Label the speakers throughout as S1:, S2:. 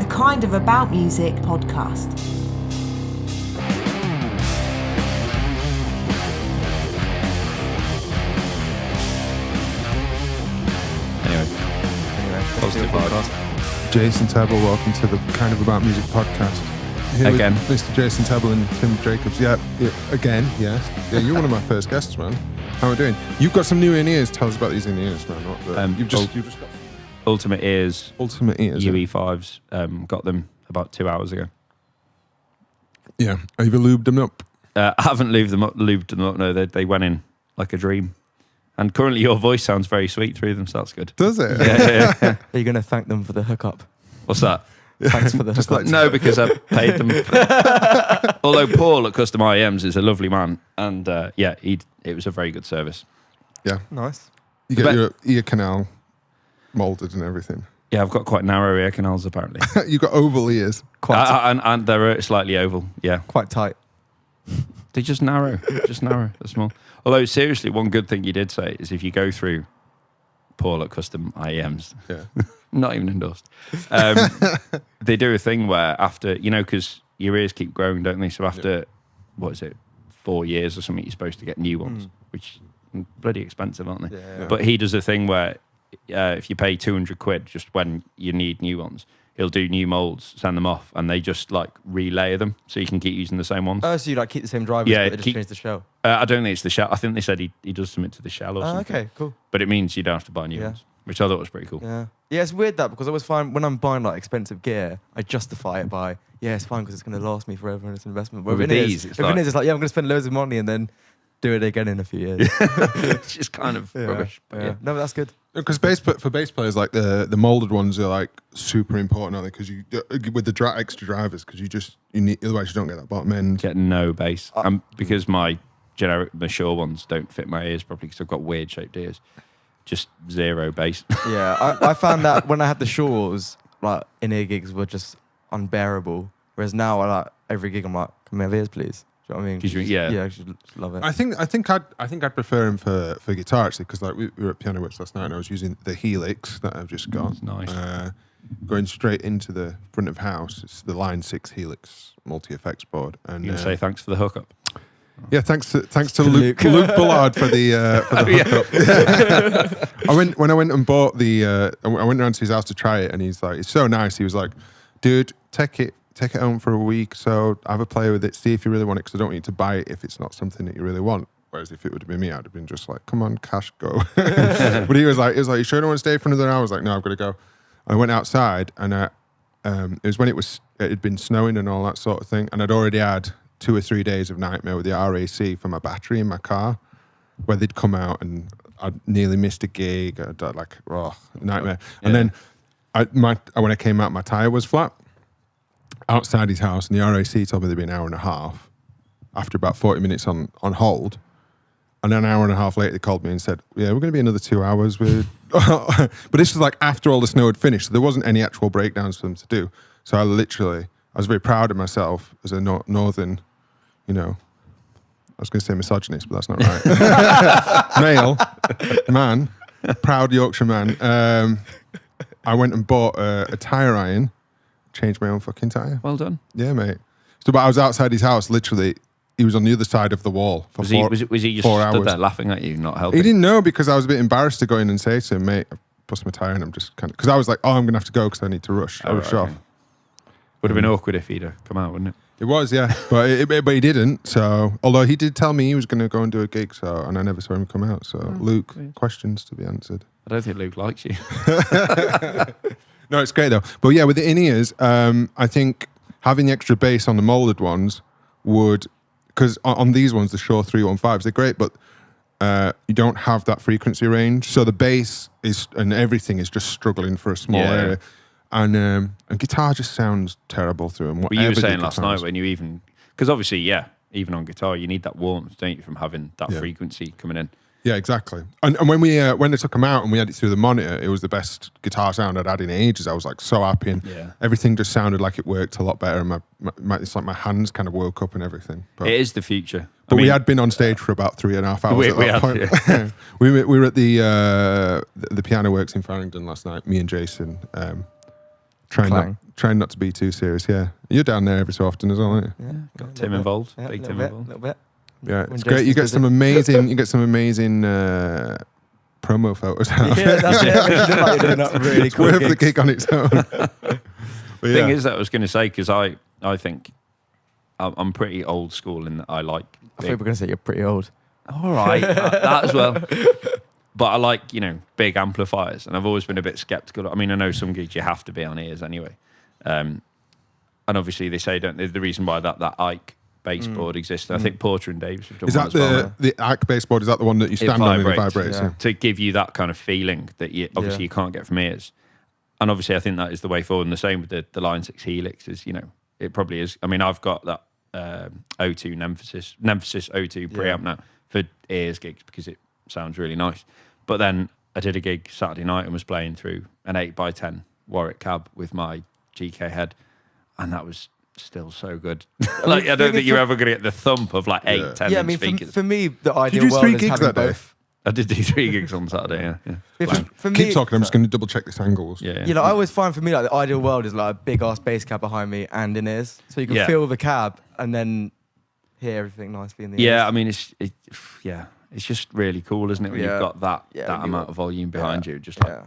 S1: Kind of About Music podcast.
S2: Anyway,
S3: Positive vibes.
S4: Jason Tebble, welcome to the Kind of About Music podcast. Here
S3: Again.
S4: with Mr. Jason Tebble and Tim Jacobs. Yeah, again, yes. Yeah, you're one of my first guests, man. How are we doing? You've got some new in-ears. Tell us about these in-ears, man. You've just got
S3: Ultimate Ears.
S4: Ultimate ears.
S3: UE5s. Got them about 2 hours ago.
S4: Yeah. Have you lubed them up?
S3: I haven't lubed them up. No, they went in like a dream. And currently your voice sounds very sweet through them, so that's good.
S4: Does it?
S3: Yeah.
S2: Are you going to thank them for the hookup?
S3: What's that?
S2: Thanks for the hookup.
S3: No, because I paid them. Although Paul at Custom IEMs is a lovely man. And it was a very good service.
S4: Yeah.
S2: Nice.
S4: You get your ear canal moulded and everything.
S3: Yeah, I've got quite narrow ear canals apparently.
S4: You've got oval ears.
S3: And they're slightly oval, yeah.
S2: Quite tight.
S3: They're just narrow, they're small. Although, seriously, one good thing you did say is if you go through Paul at Custom IEMs,
S4: Yeah.
S3: not even endorsed, they do a thing where after, because your ears keep growing, don't they? So after, 4 years or something, you're supposed to get new ones, which are bloody expensive, aren't they?
S2: Yeah.
S3: But he does a thing where if you pay 200 quid just when you need new ones, he'll do new molds, send them off, and they just like relayer them so you can keep using the same ones.
S2: Oh, so you like keep the same drivers,
S3: Yeah,
S2: but they just change the shell?
S3: I don't think it's the shell. I think they said he does something to the shell or something.
S2: Okay, cool.
S3: But it means you don't have to buy new ones, which I thought was pretty cool.
S2: Yeah, it's weird that because I always find when I'm buying like expensive gear, I justify it by it's fine because it's going to last me forever and it's an investment. But
S3: With these, it's like
S2: it's like I'm going to spend loads of money and then do it again in a few years.
S3: it's just kind of rubbish. But yeah.
S2: No, but that's good.
S4: Because for bass players, like the molded ones are like super important, aren't they? Because you with the extra drivers, because you need, otherwise you don't get that bottom end.
S3: Get no bass, because my Shure ones don't fit my ears properly because I've got weird shaped ears. Just zero bass.
S2: Yeah, I found that when I had the Shores, like in-ear gigs were just unbearable. Whereas now, every gig I'm like, can we have ears, please? Do you know what I mean?
S3: Yeah,
S2: I just love it.
S4: I think I'd prefer him for guitar actually, because like we were at Piano Works last night and I was using the Helix that I've just got.
S3: Nice.
S4: Going straight into the front of house. It's the Line 6 Helix multi-effects board. And
S3: You can say thanks for the hookup.
S4: yeah, thanks to Luke Bullard for the hookup. When I went and bought I went around to his house to try it, and he's so nice. He was like, dude, take it home for a week, so have a play with it, see if you really want it, because I don't want you to buy it if it's not something that you really want. Whereas if it would have been me, I'd have been just like, come on, cash, go. But he was like, you sure you don't want to stay for another hour? I was like, no, I've got to go. And I went outside, and it was when it had been snowing and all that sort of thing, and I'd already had 2 or 3 days of nightmare with the RAC for my battery in my car, where they'd come out and I'd nearly missed a gig. I'd nightmare. And then when I came out, my tyre was flat outside his house, and the RAC told me there'd be an hour and a half after about 40 minutes on hold. And then an hour and a half later, they called me and said, yeah, we're going to be another 2 hours. But this was like after all the snow had finished, so there wasn't any actual breakdowns for them to do. So I was very proud of myself as a northern, I was going to say misogynist, but that's not right. Male, man, proud Yorkshire man. I went and bought a tyre iron, changed my own fucking tyre.
S3: Well done.
S4: Yeah, mate. So, but I was outside his house, literally. He was on the other side of the wall for
S3: Was he just
S4: 4
S3: stood
S4: hours.
S3: there laughing at you, not helping?
S4: He didn't know, because I was a bit embarrassed to go in and say to him, mate, I bust my tyre and I'm just kind of, because I was like, I'm going to have to go because I need to rush. I rush off.
S3: Would have been awkward if he'd come out, wouldn't it?
S4: It was, yeah, but he didn't. So, although he did tell me he was going to go and do a gig, and I never saw him come out. So, Luke, questions to be answered.
S3: I don't think Luke likes you.
S4: No, it's great though. But yeah, with the in-ears, I think having the extra bass on the molded ones would, because on these ones, the Shure 315s, they're great, but you don't have that frequency range. So the bass and everything is just struggling for a small area. And guitar just sounds terrible through them.
S3: But you were saying last night when you because obviously, even on guitar, you need that warmth, don't you, from having that frequency coming in.
S4: Yeah, exactly. And when they took them out and we had it through the monitor, it was the best guitar sound I'd had in ages. I was like so happy, and everything just sounded like it worked a lot better. And it's like my hands kind of woke up and everything. But
S3: it is the future.
S4: But we had been on stage for about 3.5 hours at that point. Yeah. we were at the Piano Works in Farringdon last night. Me and Jason trying trying not to be too serious. Yeah, you're down there every so often as well, aren't you?
S2: Yeah,
S3: Got Tim involved.
S2: Yeah,
S3: Big
S2: a
S3: Tim
S2: little
S3: involved.
S2: bit.
S4: Yeah,
S2: When
S4: it's great. You
S2: Jason's
S4: get
S2: busy.
S4: some amazing. You get some amazing promo photos. Out of
S2: Yeah,
S4: it.
S2: that's it. You look like you're doing that really
S4: It's
S2: cool
S4: worth the
S2: gigs.
S4: gig on its own. But
S3: Thing
S4: yeah.
S3: is that I was going to say, because I think I'm pretty old school in that I like.
S2: I thought you were going to say you're pretty old.
S3: All right, that as well. But I like, big amplifiers, and I've always been a bit skeptical. I mean, I know some gigs you have to be on ears anyway, and obviously they say don't they? The reason why that Ike bass board exists. I think Porter and Davis have done
S4: Is
S3: one
S4: that
S3: as well.
S4: the ACK baseboard? Is that the one that you stand on and it vibrates?
S2: yeah.
S3: To give you that kind of feeling that you can't get from ears. And obviously, I think that is the way forward. And the same with the Line 6 Helix is, it probably is. I mean, I've got that O2 Nemesis O2 preamp now for ears gigs because it sounds really nice. But then I did a gig Saturday night and was playing through an 8x10 Warwick cab with my GK head, and that was still so good. I don't think you're ever going to get the thump of like 8, 10
S2: Yeah, I mean,
S3: speakers.
S2: for me, the ideal
S4: do 3
S2: world is
S4: gigs
S2: having
S4: that day?
S2: both.
S3: I did do 3 gigs on Saturday, yeah.
S2: Yeah, for me,
S4: Keep talking. I'm just going to double check this angles.
S3: Yeah.
S2: I always find for me like the ideal world is like a big ass bass cab behind me and in ears, so you can
S3: Yeah.
S2: feel the cab and then hear everything nicely in the ears.
S3: Yeah, I mean, it's just really cool, isn't it? When
S2: Yeah.
S3: you've got that
S2: Yeah,
S3: that
S2: when you-
S3: amount of volume behind you, just like,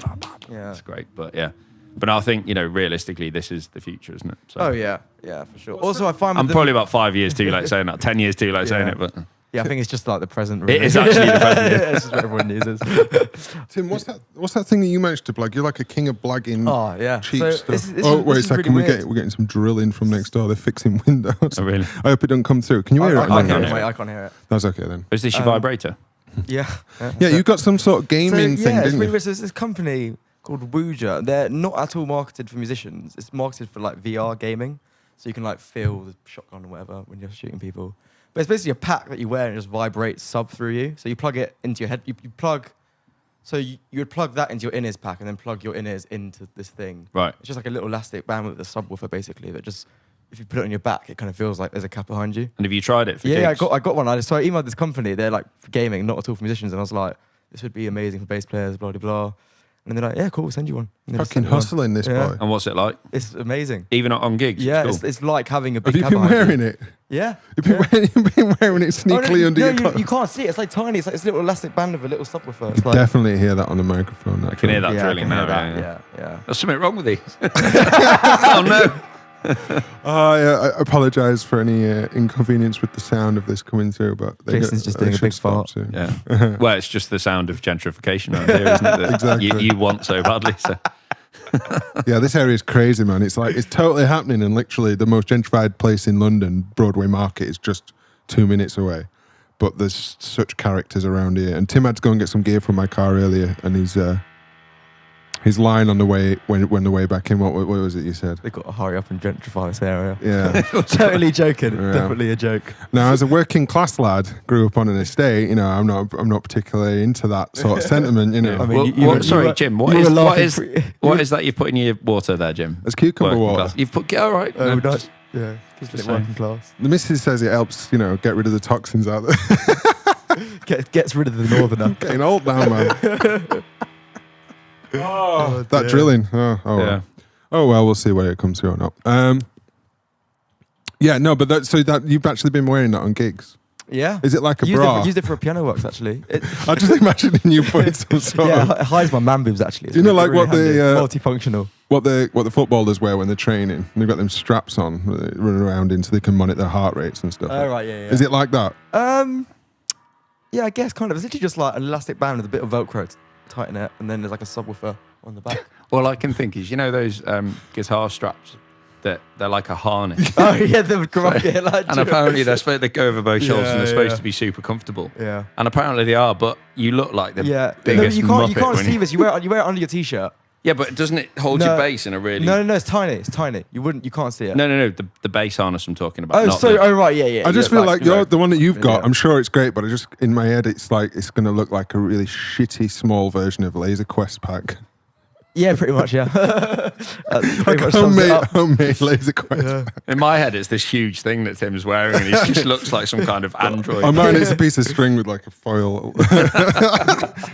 S2: Yeah.
S3: it's great. But I think, realistically, this is the future, isn't it? So
S2: Oh yeah, for sure. Also, I find
S3: I'm
S2: with the-
S3: probably about 5 years too late saying that, 10 years too late saying
S2: Yeah.
S3: it, but
S2: yeah, I think it's just like the present.
S3: it is actually the present.
S2: It's just what everyone uses.
S4: Tim, what's that thing that you managed to blag? You're like a king of blagging
S2: Oh yeah,
S4: cheap
S2: So
S4: stuff.
S2: this
S4: Wait a
S2: is
S4: second.
S2: really weird.
S4: We're getting some drilling from next door. They're fixing windows.
S3: Oh, really?
S4: I hope it doesn't come through. Can you hear it?
S2: I
S3: I
S2: can't
S3: can't
S2: hear it.
S3: hear
S2: Mate,
S3: it.
S2: I can't hear it.
S4: That's okay then.
S3: Is this your vibrator?
S2: Yeah.
S4: Yeah, you got some sort of gaming thing,
S2: it's
S4: didn't
S2: really
S4: you?
S2: weird. So there's this company called Wooja. They're not at all marketed for musicians. It's marketed for like VR gaming, so you can like feel the shotgun or whatever when you're shooting people. But it's basically a pack that you wear and it just vibrates sub through you. So you plug it into your head. You plug. So you would plug that into your in-ears pack and then plug your in-ears into this thing.
S3: Right.
S2: It's just like a little elastic band with a subwoofer basically that just, if you put it on your back, it kind of feels like there's a cap behind you.
S3: And have you tried it for
S2: Yeah,
S3: gigs?
S2: I got one. So I emailed this company. They're like for gaming, not at all for musicians. And I was like, this would be amazing for bass players, blah, blah, blah. And they're like, yeah, cool, we'll send you one. And they just
S4: Fucking
S2: sent me one.
S4: hustling, this
S2: Yeah.
S4: boy.
S3: And what's it like?
S2: It's amazing.
S3: Even on gigs?
S2: Yeah,
S3: It's cool.
S2: it's like having a big
S4: Have you
S2: cab
S4: been
S2: behind
S4: wearing it?
S2: Yeah.
S4: You've been wearing it sneakily under your
S2: you,
S4: clothes.
S2: you can't see it. It's like tiny. It's like this little elastic band with a little subwoofer. It's like,
S4: Definitely hear that on the microphone.
S3: I can hear that
S2: yeah, I
S3: drilling
S2: can hear
S3: now.
S2: that. Yeah.
S3: There's something wrong with these. Oh, no.
S4: I apologise for any inconvenience with the sound of this coming through, but
S2: Jason's just doing a
S4: should
S2: big
S4: stop
S2: fart.
S4: soon.
S3: Yeah. Well, it's just the sound of gentrification around here, isn't it? That
S4: Exactly.
S3: you want so badly. So.
S4: Yeah, this area is crazy, man. It's like it's totally happening, and literally the most gentrified place in London, Broadway Market, is just 2 minutes away. But there's such characters around here. And Tim had to go and get some gear from my car earlier, and his line on the way when the way back in. What was it you said?
S2: They've got to hurry up and gentrify this area.
S4: Yeah.
S2: Totally joking.
S4: Yeah.
S2: Definitely a joke.
S4: Now, as a working class lad, grew up on an estate. I'm not particularly into that sort of sentiment.
S2: I mean,
S3: Well,
S2: you were-
S3: sorry,
S2: you were-
S3: Jim.
S2: you were laughing
S3: What is that you've put in your water there, Jim?
S4: It's cucumber
S3: Working
S4: water.
S3: class. You've put. All right.
S2: Oh,
S3: No,
S2: nice.
S3: just-
S2: Yeah. Keeps it
S3: just
S2: working
S3: saying.
S2: class.
S4: The missus says it helps, get rid of the toxins out there.
S2: Gets rid of the northerner.
S4: Getting old now, man.
S2: Oh,
S4: That
S2: dear.
S4: drilling. Oh,
S3: Yeah.
S4: well. Oh well, we'll see whether it comes through or not. Yeah, no, but that you've actually been wearing that on gigs.
S2: Yeah.
S4: Is it like a
S2: used
S4: bra?
S2: Used it for a piano works actually.
S4: I just imagining you putting some sort
S2: Yeah,
S4: of
S2: it hides my man boobs actually. It's
S4: Do you know,
S2: really
S4: like, what
S2: handy.
S4: the,
S2: multifunctional?
S4: what the footballers wear when they're training. They've got them straps on, running around in so they can monitor their heart rates and stuff.
S2: Oh right, yeah.
S4: Is it like that?
S2: Yeah, I guess kind of. It's literally just like an elastic band with a bit of Velcro to tighten it, and then there's like a subwoofer on the back.
S3: All I can think is, those guitar straps that they're like a harness.
S2: Oh yeah, the grommet, like,
S3: And apparently they go over both shoulders and they're supposed
S2: yeah.
S3: to be super comfortable.
S2: yeah.
S3: And apparently they are, but you look like the
S2: Yeah,
S3: biggest
S2: you
S3: muppet
S2: can't
S3: when
S2: see this. You wear it under your t-shirt.
S3: Yeah, but doesn't it hold your bass in a really...
S2: No, it's tiny. It's tiny. You can't see it.
S3: No, the bass harness I'm talking about.
S2: Oh,
S3: not
S2: sorry.
S3: the-
S2: Oh, right. Yeah.
S4: I just
S2: yeah,
S4: feel like you're the one that you've got.
S2: Yeah.
S4: I'm sure it's great, but I just in my head it's like it's going to look like a really shitty small version of Laser Quest pack.
S2: Yeah, pretty much. Yeah. That's pretty much sums it up.
S4: Homemade laser quest.
S2: Yeah.
S3: In my head, it's this huge thing that Tim's wearing, and he just looks like some kind of android.
S4: On mine, it's a piece of string with like a foil.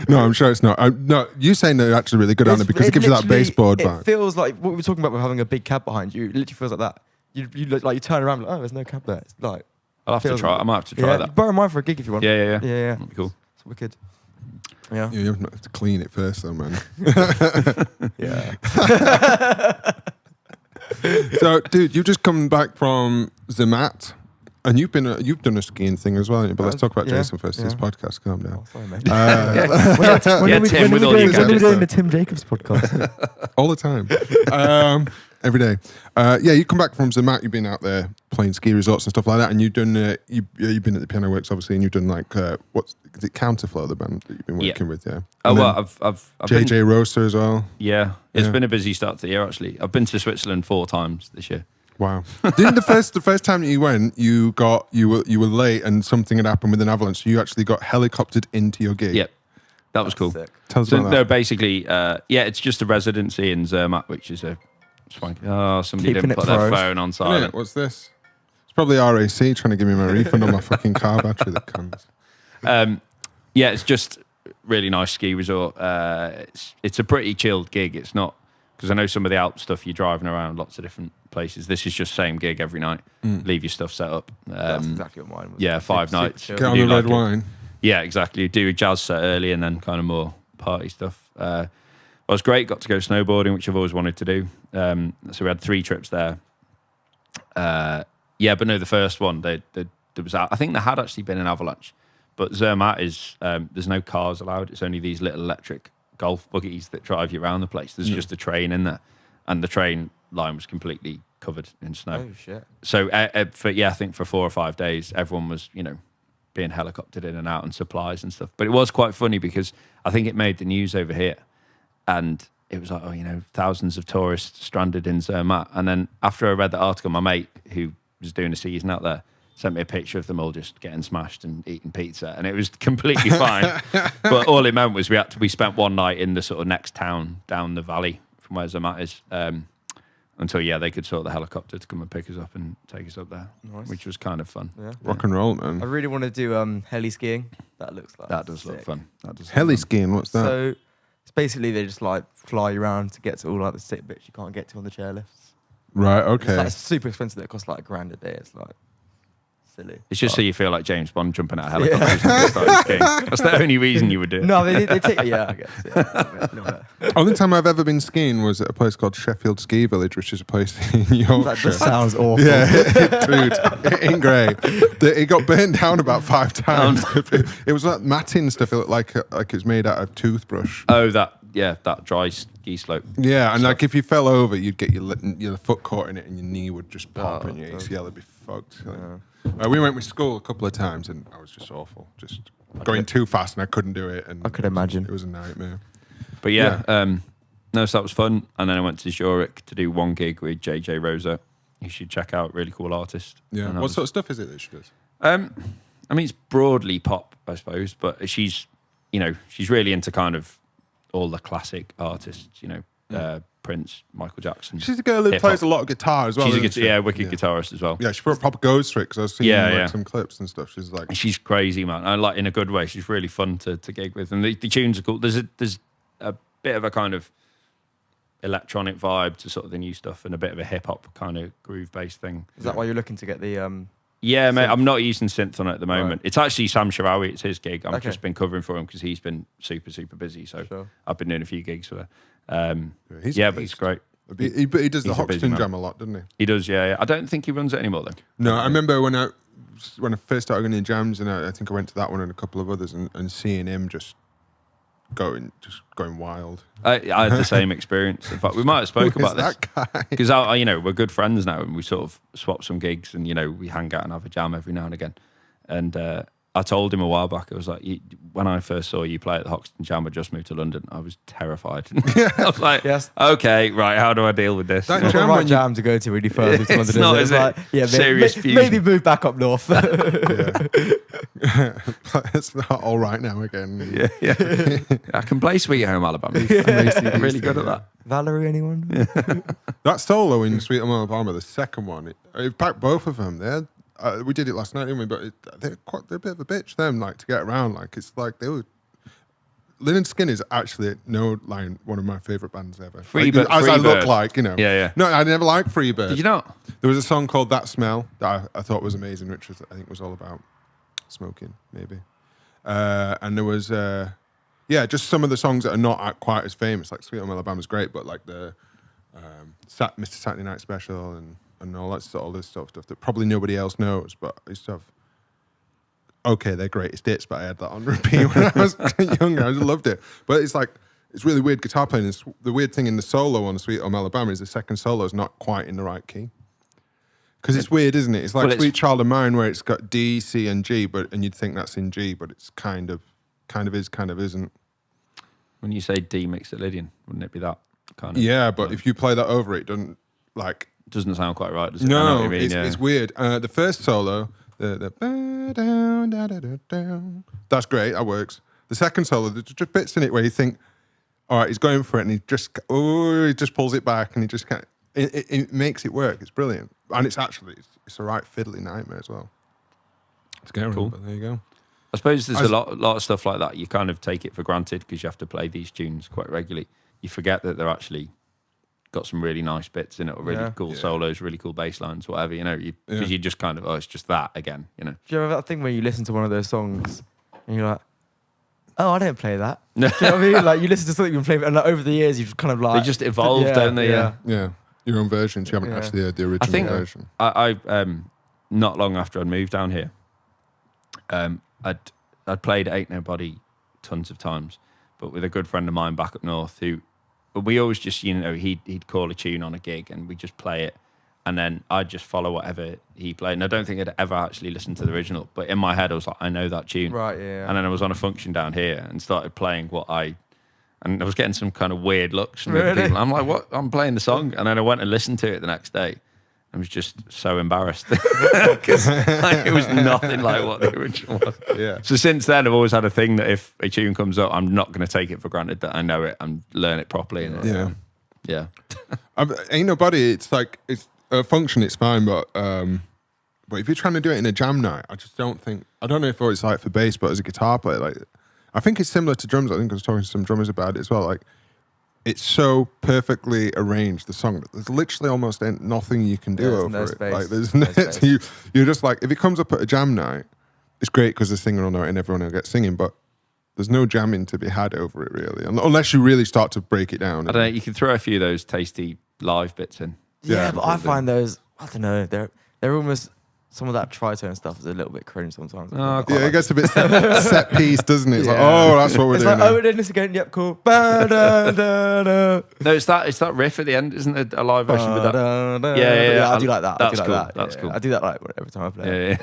S4: No, I'm sure it's not. No, you saying they're actually really good on it because it gives you that baseboard
S2: It
S4: vibe.
S2: feels like what we were talking about with having a big cab behind you. It literally feels like that. You look like you turn around, like, oh, there's no cab there. It's like
S3: I'll have to
S2: feels-
S3: try. I might have to try
S2: yeah,
S3: that.
S2: borrow mine for a gig if you want.
S3: Yeah.
S2: Yeah.
S3: That'd be cool.
S2: It's wicked. Yeah.
S4: You have to clean it first, though, man.
S2: Yeah.
S4: So, dude, you've just come back from Zermatt, and you've done a skiing thing as well. But let's talk about
S2: Yeah,
S4: Jason first. This
S2: yeah.
S4: podcast, calm down.
S2: Oh, sorry, mate.
S3: Yeah, Tim, with all your
S2: when are we
S3: gadgets.
S2: doing the Tim Jacobs podcast?
S4: All the time, every day. Yeah, you come back from Zermatt. You've been out there playing ski resorts and stuff like that, and you've done. You've been at the Piano Works, obviously, and you've done like what's is it Counterflow, the band that you've been working with? Yeah.
S3: Oh
S4: And
S3: well,
S4: then
S3: I've been,
S4: JJ Rosa as well.
S3: yeah. It's
S4: Yeah.
S3: been a busy start to the year actually. I've been to Switzerland 4 times this year.
S4: Wow! Didn't the first time that you went, you were late and something had happened with an avalanche. So you actually got helicoptered into your gig.
S3: Yep, that was cool.
S2: Sick.
S4: Tell us
S3: So
S4: about
S3: no,
S4: that.
S3: basically, it's just a residency in Zermatt, which is a swanky. Oh, somebody
S2: Keeping
S3: didn't
S2: it
S3: put their
S2: for us.
S3: phone on
S4: Isn't it?
S3: silent.
S4: What's this? It's probably RAC trying to give me my refund on my fucking car battery that comes.
S3: Yeah, it's just really nice ski resort. It's a pretty chilled gig. It's not because I know some of the Alp stuff you're driving around lots of different places. This is just same gig every night. Leave your stuff set up.
S2: That's exactly what mine was.
S3: Yeah, 5
S2: Super
S3: nights.
S2: chill.
S4: Get on
S3: You
S4: the red
S3: like it?
S4: wine.
S3: Yeah, exactly. Do a jazz set early and then kind of more party stuff. It was great. Got to go snowboarding, which I've always wanted to do. So we had 3 trips there. Yeah, but no, the first one, there was. I think there had actually been an avalanche, but Zermatt is there's no cars allowed. It's only these little electric golf buggies that drive you around the place. There's just a train in there, and the train line was completely covered in snow.
S2: Oh shit.
S3: So I think for 4 or 5 days, everyone was, being helicoptered in and out and supplies and stuff. But it was quite funny because I think it made the news over here, and it was like, thousands of tourists stranded in Zermatt. And then after I read the article, my mate who was doing a season out there sent me a picture of them all just getting smashed and eating pizza, and it was completely fine. But all it meant was we spent one night in the sort of next town down the valley from where Zermatt is. Until they could sort the helicopter to come and pick us up and take us up there,
S2: Nice.
S3: which was kind of fun.
S2: Yeah.
S4: Rock and roll,
S2: I
S4: man.
S2: really want to do heli skiing. That looks like
S3: That does look
S2: sick.
S3: fun. That does look
S4: Heli
S3: fun.
S4: skiing, what's that?
S2: So it's basically they just like fly you around to get to all like the sick bits you can't get to on the chairlifts.
S4: Right,
S2: It's
S4: okay.
S2: like super expensive. It costs like $1,000 a day. It's like silly.
S3: It's just
S2: But-
S3: so you feel like James Bond jumping out of helicopters and starting skiing. That's the only reason you would do it.
S2: No, they take I guess. Yeah, no, no.
S4: Only time I've ever been skiing was at a place called Sheffield Ski Village, which is a place in
S2: That
S4: Yorkshire.
S2: just sounds awful.
S4: Yeah, dude, it ain't great. It got burnt down about 5 times. It was like matting stuff. It looked like it was made out of toothbrush.
S3: Oh, that dry ski slope.
S4: Yeah, and like if you fell over, you'd get your foot caught in it, and your knee would just pop,
S2: Oh,
S4: and your
S2: God.
S4: ACL would be fucked. We went with school a couple of times, and I was just awful, just going too fast, and I couldn't do it. And
S2: I could imagine.
S4: it was a nightmare.
S3: But no, so that was fun. And then I went to Zurich to do one gig with JJ Rosa. You should check out, really cool artist.
S4: Yeah,
S3: And that
S4: what
S3: was-
S4: sort of stuff is it that she does?
S3: I mean, it's broadly pop, I suppose, but she's really into kind of all the classic artists, Prince, Michael Jackson.
S4: She's a girl who
S3: hip-hop.
S4: plays a lot of guitar as well.
S3: She's a
S4: isn't she?
S3: wicked guitarist as well.
S4: Yeah, she proper goes for it because I was seeing
S3: Yeah.
S4: some clips and stuff. She's like,
S3: She's crazy, man. I like in a good way. She's really fun to gig with, and the tunes are cool. There's a bit of a kind of electronic vibe to sort of the new stuff, and a bit of a hip hop kind of groove based thing.
S2: Is that why you're looking to get the
S3: Yeah, mate.
S2: Synth.
S3: I'm not using synth on it at the moment.
S2: Right.
S3: It's actually Sam Sharawi. It's his gig. I've
S2: Okay.
S3: just been covering for him because he's been super busy. So
S2: Sure.
S3: I've been doing a few gigs with her.
S4: he's a
S3: But it's
S4: beast.
S3: great.
S4: But he does the
S3: He's a busy
S4: Hoxton
S3: man.
S4: Jam a lot, doesn't he?
S3: He does, yeah. I don't think he runs it anymore though.
S4: No, I remember when I first started going to jams, and I think I went to that one and a couple of others, and seeing him just going wild.
S3: I had the same experience. In fact, we might have spoke
S4: Who is
S3: about this
S4: that guy?
S3: because we're good friends now, and we sort of swap some gigs, and we hang out and have a jam every now and again. And I I told him a while back, I was like, when I first saw you play at the Hoxton Jam, I just moved to London, I was terrified. I was like,
S2: Yes.
S3: okay, right, how do I deal with this?
S4: That
S2: It's not the
S4: jam
S2: right
S4: when you-
S2: jam to go to when you first moved to London.
S3: It's not,
S2: is
S3: is it?
S2: like, yeah,
S3: Serious fusion.
S2: maybe move back up north.
S4: It's not all right now again.
S3: Yeah. I can play Sweet Home Alabama. I'm really good at that.
S2: Valerie, anyone?
S4: That solo in Sweet Home Alabama, the second one, it packed both of them. We did it last night, didn't we? But they're a bit of a bitch, them, like, to get around. Like, it's like they were. Lynyrd Skynyrd is actually, no line, one of my favourite bands ever.
S3: Freebird.
S4: As I look like,
S3: Yeah, yeah.
S4: No, I never liked Freebird.
S3: Did you not?
S4: There was a song called That Smell that I thought was amazing, which was, I think was all about smoking, maybe. And there was, just some of the songs that are not quite as famous, like Sweet Home Alabama's great, but like the Mr. Saturday Night Special and all that all this sort of stuff that probably nobody else knows, but it's sort of, okay, they're greatest hits, but I had that on repeat when I was younger. I just loved it. But it's like, it's really weird guitar playing. The weird thing in the solo on Sweet Home Alabama is the second solo is not quite in the right key. Because it's weird, isn't it? It's like Sweet Child of Mine, where it's got D, C, and G, and you'd think that's in G, but it's kind of is, kind of isn't.
S3: When you say D Mixolydian, wouldn't it be that kind of?
S4: Yeah, but if you play that over, it doesn't like.
S3: Doesn't sound quite right, does it? I know what
S4: No,
S3: you mean,
S4: it's weird. The first solo, the that's great, that works. The second solo, there's just bits in it where you think, all right, he's going for it, and he just pulls it back, and he just can't. It makes it work. It's brilliant, and it's a right fiddly nightmare as well. It's scary,
S3: Cool.
S4: but there you go.
S3: I suppose there's a lot of stuff like that. You kind of take it for granted because you have to play these tunes quite regularly. You forget that they're actually got some really nice bits in it, or really cool solos, really cool bass lines, whatever, because you just kind of, it's just that again,
S2: Do you ever have that thing where you listen to one of those songs and you're like, oh, I don't play that. Do you know what I mean? Like, you listen to something you've been playing, and like, over the years, you've kind of like...
S3: They just evolve, don't they? Yeah.
S4: Yeah, your own versions. You haven't actually heard the original version.
S3: I not long after I'd moved down here, I'd played Ain't Nobody tons of times, but with a good friend of mine back up north who, we always just, he'd call a tune on a gig and we'd just play it, and then I'd just follow whatever he played. And I don't think I'd ever actually listened to the original, but in my head I was like, I know that tune.
S2: Right, yeah.
S3: And then I was on a function down here and started playing and I was getting some kind of weird looks from other people. I'm like, what? I'm playing the song. And then I went and listened to it the next day. I was just so embarrassed because it was nothing like what the original was.
S4: Yeah.
S3: So since then, I've always had a thing that if a tune comes up, I'm not going to take it for granted that I know it and learn it properly. And yeah.
S4: Ain't Nobody. It's like it's a function. It's fine, but if you're trying to do it in a jam night, I just don't think. I don't know if it's like for bass, but as a guitar player, like I think it's similar to drums. I think I was talking to some drummers about it as well. Like, it's so perfectly arranged, the song, that there's literally almost nothing you can do over it.
S2: Space.
S4: Like, there's no space. You're just like, if it comes up at a jam night, it's great because there's singing on it and everyone will get singing, but there's no jamming to be had over it, really, unless you really start to break it down.
S3: I don't know, you can throw a few of those tasty live bits in.
S2: Yeah, but I find those, I don't know, they're almost, some of that tritone stuff is a little bit cringe sometimes.
S4: It gets a bit set piece, doesn't it? It's like, oh, that's what we're doing.
S2: It's like, we're doing this again. Yep, cool. Ba-da-da-da.
S3: No, it's that riff at the end, isn't it? A live version with that.
S2: Yeah, I do like that.
S3: That's cool.
S2: That's cool. I do that like every time I play.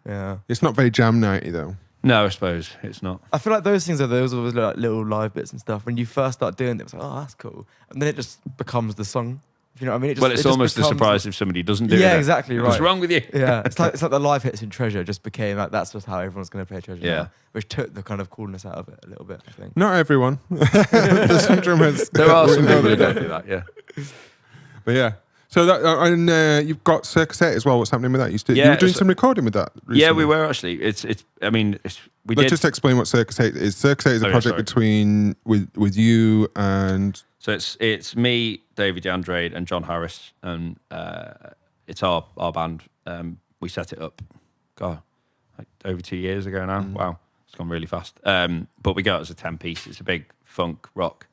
S2: Yeah.
S4: It's not very jam nighty though.
S3: No, I suppose it's not.
S2: I feel like those things are those like little live bits and stuff. When you first start doing them, it's like, oh, that's cool, and then it just becomes the song. You know what I mean?
S3: It's almost a surprise if somebody doesn't do it.
S2: Yeah, exactly right.
S3: What's wrong with you?
S2: Yeah, it's like the live hits in Treasure just became like that's just how everyone's going to play Treasure.
S3: Yeah,
S2: now, which took the kind of coolness out of it a little bit. I think.
S4: Not everyone. There's some drummers.
S3: There are some people who don't do that. Yeah,
S4: but yeah. So that and you've got Circus VIII as well. What's happening with that? You were doing some recording with that recently.
S3: Yeah, we were actually. Let's
S4: just explain what Circus VIII is. Circus VIII is a project between with you and.
S3: So it's me, David Yandrade, and John Harris, and it's our band. We set it up, like over 2 years ago now. Wow, it's gone really fast. But we go out as a 10-piece. It's a big funk, rock,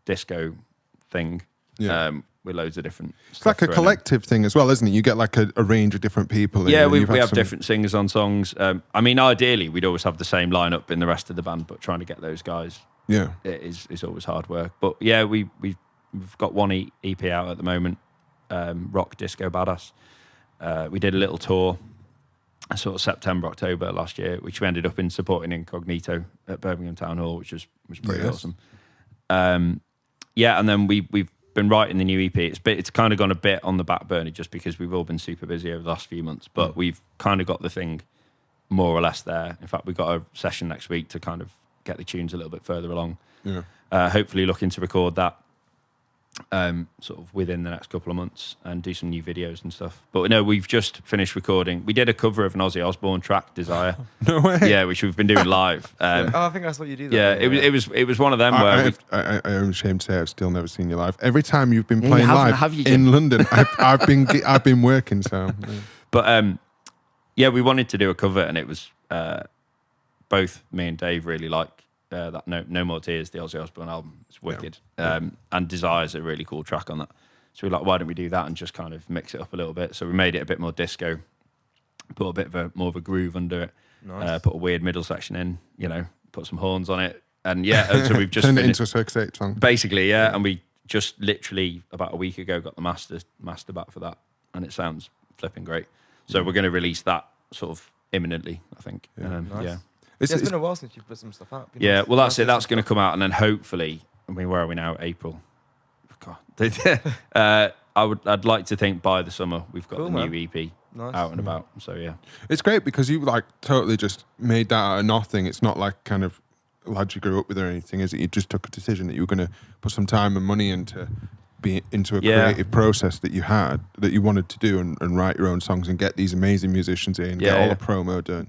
S3: disco thing.
S4: Yeah.
S3: With loads of different.
S4: It's like a collective thing as well, isn't it? You get like a range of different people.
S3: Yeah, we have different singers on songs. I mean, ideally, we'd always have the same lineup in the rest of the band, but trying to get those guys.
S4: Yeah,
S3: it is always hard work. But yeah, we've got one EP out at the moment, Rock Disco Badass. We did a little tour sort of September, October last year, which we ended up in supporting Incognito at Birmingham Town Hall, which was pretty awesome. Yeah, and then we've been writing the new EP. It's kind of gone a bit on the back burner just because we've all been super busy over the last few months, but we've kind of got the thing more or less there. In fact, we've got a session next week to kind of get the tunes a little bit further along.
S4: Yeah.
S3: Hopefully looking to record that sort of within the next couple of months and do some new videos and stuff. But no, we've just finished recording. We did a cover of an Ozzy Osbourne track, Desire.
S4: No way.
S3: Yeah, which we've been doing live.
S2: I think that's what you do.
S3: Yeah, it was one of them where
S4: I am ashamed to say I've still never seen you live. Every time you've been
S3: Yeah,
S4: playing
S3: you haven't,
S4: live
S3: have you,
S4: in
S3: Jim?
S4: London, I've been working. So, yeah.
S3: But yeah, we wanted to do a cover, and it was both me and Dave really like that No More Tears, the Ozzy Osbourne album. It's wicked. And Desire's a really cool track on that. So we're like, why don't we do that and just kind of mix it up a little bit? So we made it a bit more disco, put a bit of more of a groove under it,
S2: Nice.
S3: put a weird middle section in, put some horns on it. And yeah, so we've just
S4: turned it
S3: finished,
S4: into a Circus VIII song.
S3: basically, yeah. And we just literally about a week ago got the master back for that, and it sounds flipping great. So we're going to release that sort of imminently, I think.
S2: Nice.
S3: Yeah.
S2: It's been a while since you've put some stuff out.
S3: Yeah, well, that's it. That's going to come out, and then hopefully, I mean, where are we now? April. God. I'd like to think by the summer we've got
S2: Cool,
S3: the
S2: man.
S3: new EP
S2: Nice.
S3: out and about. So yeah,
S4: It's great because you like totally just made that out of nothing. It's not like kind of lads you grew up with or anything, is it? You just took a decision that you were going to put some time and money into a creative process that you wanted to do and write your own songs and get these amazing musicians in, get all the promo done.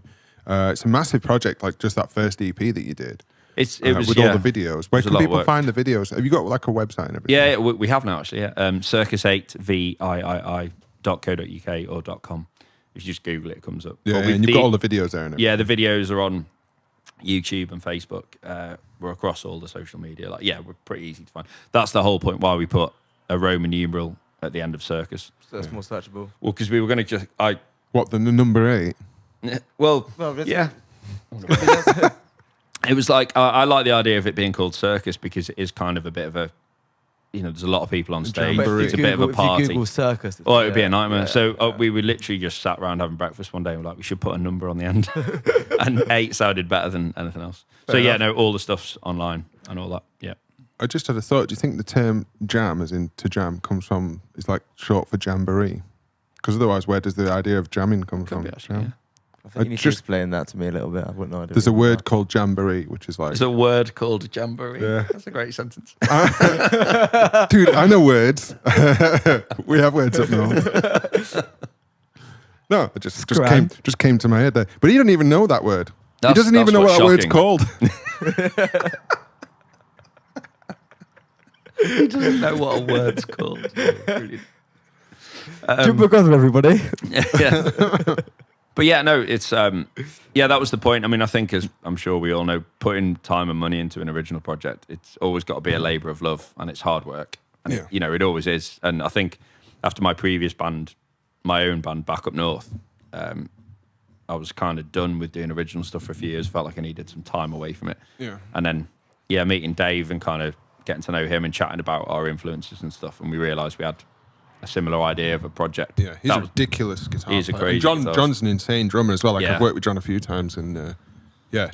S4: It's a massive project, like just that first EP that you did.
S3: it was
S4: with all the videos. Where
S3: was a
S4: can
S3: lot of
S4: people
S3: work.
S4: find the videos? Have you got like a website and everything?
S3: Yeah, we have now actually. Yeah, Circus VIII VIII.co.uk or .com. If you just Google it, it comes up.
S4: Yeah,
S3: But
S4: and you've got all the videos there. And everything.
S3: Yeah, the videos are on YouTube and Facebook. We're across all the social media. We're pretty easy to find. That's the whole point why we put a Roman numeral at the end of Circus.
S2: So that's more searchable.
S3: Well, because we were going to
S4: What, the number 8?
S3: Well,
S2: that's-
S3: yeah. It was like, I like the idea of it being called Circus because it is kind of a bit of a, there's a lot of people on stage.
S4: jamboree.
S3: It's a bit of a
S2: If you
S3: party.
S2: Google circus,
S3: Oh, it would be a nightmare.
S2: yeah,
S3: So
S2: yeah.
S3: we would literally just sat around having breakfast one day and we're like, we should put a number on the end. And 8 sounded better than anything else.
S2: Fair enough.
S3: All the stuff's online and all that. Yeah.
S4: I just had a thought. Do you think the term jam, as in to jam, is like short for jamboree? Because otherwise, where does the idea of jamming come
S3: Could
S4: from?
S3: be actually, yeah.
S2: I think you need to
S4: just-
S2: explain that to me a little bit. I've got no idea.
S4: There's a
S2: what
S4: word called jamboree, which is like,
S3: There's a word called jamboree.
S4: Yeah.
S3: That's a great sentence.
S4: dude, I know words. We have words up north. No, it just came to my head there. But he doesn't even know that word. He doesn't even know what that word's called.
S3: He doesn't know what a word's called. Brilliant.
S2: Jim McGrother, everybody.
S3: Yeah. But yeah, no, it's that was the point. I mean, I think, as I'm sure we all know, putting time and money into an original project, it's always got to be a labour of love, and it's hard work. And it always is. And I think after my previous band, my own band back up north, I was kind of done with doing original stuff for a few years. Felt like I needed some time away from it.
S4: Yeah.
S3: And then meeting Dave and kind of getting to know him and chatting about our influences and stuff, and we realised we had a similar idea of a project.
S4: Yeah, he's
S3: That
S4: a
S3: was-
S4: ridiculous guitar
S3: He's a
S4: player.
S3: crazy
S4: And
S3: guitarist.
S4: John's an insane drummer as well. Like
S3: Yeah.
S4: I've worked with John a few times, and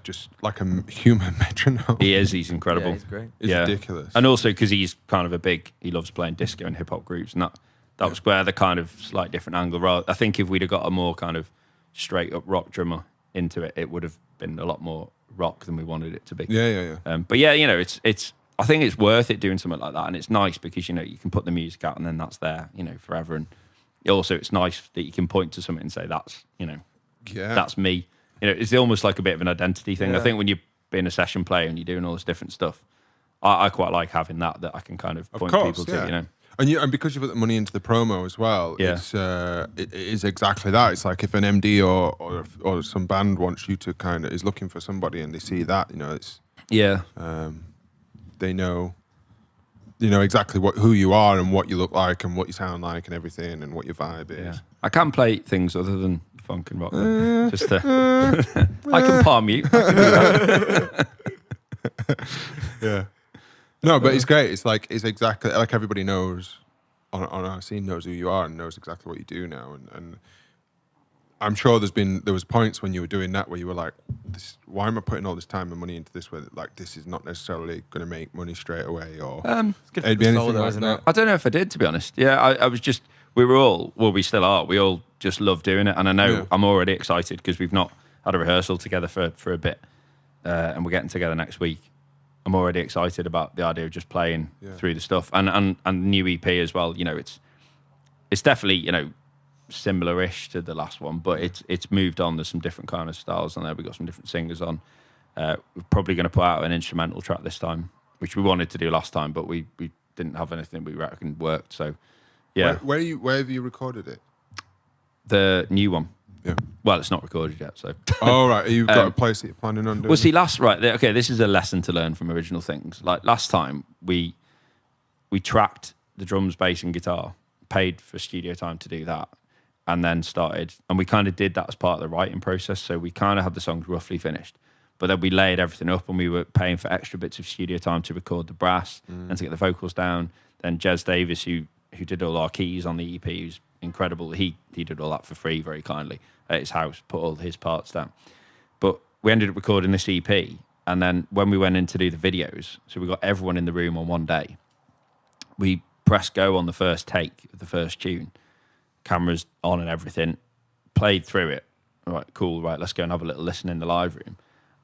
S4: just like a human metronome.
S3: He's incredible.
S2: Yeah, he's great.
S4: It's ridiculous.
S3: And also because he's kind of he loves playing disco and hip hop groups, and that was where the kind of slight different angle. I think if we'd have got a more kind of straight up rock drummer into it, it would have been a lot more rock than we wanted it to be.
S4: Yeah.
S3: But yeah, it's. I think it's worth it doing something like that, and it's nice because you can put the music out and then that's there, forever. And also, it's nice that you can point to something and say that's that's me. It's almost like a bit of an identity thing.
S2: Yeah.
S3: I think when you're being a session player and you're doing all this different stuff, I quite like having that I can kind of point people to.
S4: And because you put the money into the promo as well,
S3: Yeah.
S4: it is exactly that. It's like if an MD or some band wants you to is looking for somebody and they see that, it's
S3: Yeah.
S4: they know exactly who you are and what you look like and what you sound like and everything and what your vibe is.
S3: Yeah. I can play things other than funk and rock. Just I can palm you.
S4: Yeah. No, but it's great. It's exactly like everybody knows on our scene knows who you are and knows exactly what you do now. And I'm sure there was points when you were doing that where you were like, why am I putting all this time and money into this? Where like this is not necessarily going to make money straight away, or
S2: It's good
S4: it'd
S2: for
S4: be
S2: the soul,
S4: anything
S2: though,
S4: like
S2: isn't
S4: that.
S2: it?
S3: I don't know if I did, to be honest. Yeah, I was just, we still are. We all just love doing it. And I know I'm already excited because we've not had a rehearsal together for a bit. And we're getting together next week. I'm already excited about the idea of just playing through the stuff and new EP as well. You know, it's definitely, you know, similar-ish to the last one, but it's moved on. There's some different kind of styles on there. We've got some different singers on. We're probably going to put out an instrumental track this time, which we wanted to do last time, but we didn't have anything we reckon worked. So, yeah.
S4: Where have you recorded it?
S3: The new one.
S4: Yeah.
S3: Well, it's not recorded yet, so.
S4: Oh, right. You've got a place that you're planning on doing?
S3: Well, see, okay, this is a lesson to learn from original things. Like last time, we tracked the drums, bass, and guitar, paid for studio time to do that, and then started. And we kind of did that as part of the writing process. So we kind of had the songs roughly finished, but then we layered everything up, and we were paying for extra bits of studio time to record the brass and to get the vocals down. Then Jez Davis, who did all our keys on the EP, who's incredible. He did all that for free, very kindly, at his house, put all his parts down. But we ended up recording this EP, and then when we went in to do the videos, so we got everyone in the room on one day, we pressed go on the first take of the first tune, cameras on and everything, played through it. All right, cool, right, let's go and have a little listen in the live room.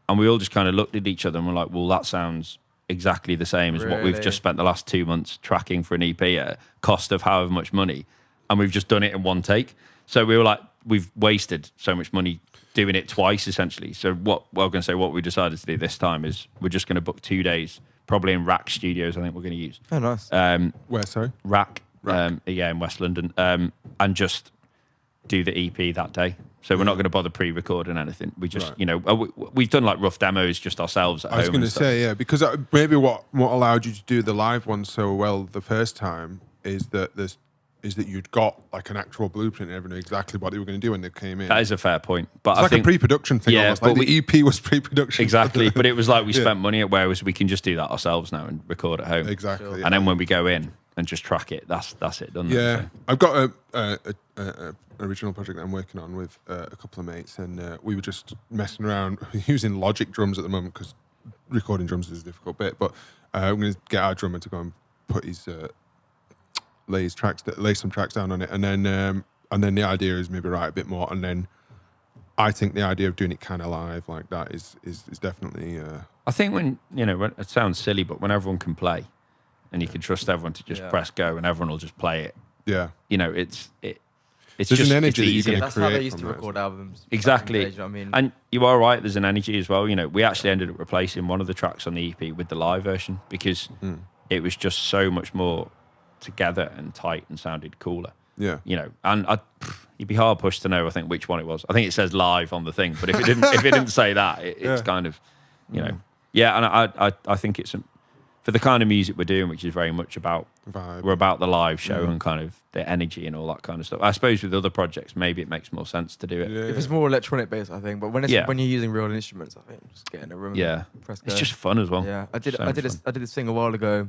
S3: And we all just kind of looked at each other and were like, well, that sounds exactly the same as what we've just spent the last 2 months tracking for an EP at a cost of however much money. And we've just done it in one take. So we were like, we've wasted so much money doing it twice, essentially. So what we decided to do this time is we're just going to book 2 days, probably in Rack Studios, I think we're going to use.
S2: Oh, nice.
S4: Where, sorry?
S3: Rack. In West London. And just do the EP that day. So we're not going to bother pre-recording anything. We just, you know, we've done like rough demos just ourselves at home.
S4: I was going to say, yeah, because maybe what allowed you to do the live one so well the first time is that you'd got like an actual blueprint and everyone knew exactly what they were going to do when they came in.
S3: That is a fair point. But
S4: it's
S3: I
S4: like
S3: think
S4: a pre-production thing,
S3: yeah,
S4: almost. Like the EP was pre-production.
S3: Exactly. But it was like we spent money at, whereas we can just do that ourselves now and record at home.
S4: Exactly.
S3: Sure. And then when we go in and just track it, that's it done.
S4: Yeah.
S3: So.
S4: I've got a original project that I'm working on with a couple of mates, and we were just messing around using Logic drums at the moment because recording drums is a difficult bit. But I'm going to get our drummer to go and put his lay some tracks down on it, and then the idea is maybe write a bit more, and then I think the idea of doing it kind of live like that is definitely.
S3: I think when it sounds silly, but when everyone can play, and you can trust everyone to just press go, and everyone will just play it.
S4: Yeah.
S3: You know, it's
S4: there's
S3: just
S4: an energy that
S3: easy.
S4: you can
S2: That's how they used to record albums.
S3: Exactly.
S2: Days, you know what I mean?
S3: And you are right, there's an energy as well. You know, we actually ended up replacing one of the tracks on the EP with the live version because it was just so much more together and tight and sounded cooler.
S4: Yeah.
S3: You know, and you'd be hard pushed to know, I think, which one it was. I think it says live on the thing, but if it didn't say that, it's kind of, you know. Yeah, and I think it's for the kind of music we're doing, which is very much about
S4: vibe.
S3: We're about the live show and kind of the energy and all that kind of stuff. I suppose with other projects, maybe it makes more sense to do it.
S4: Yeah.
S2: If it's more electronic based, I think. But when you're using real instruments, I think just get in a room. And press go.
S3: It's just fun as well.
S2: Yeah, I did this thing a while ago.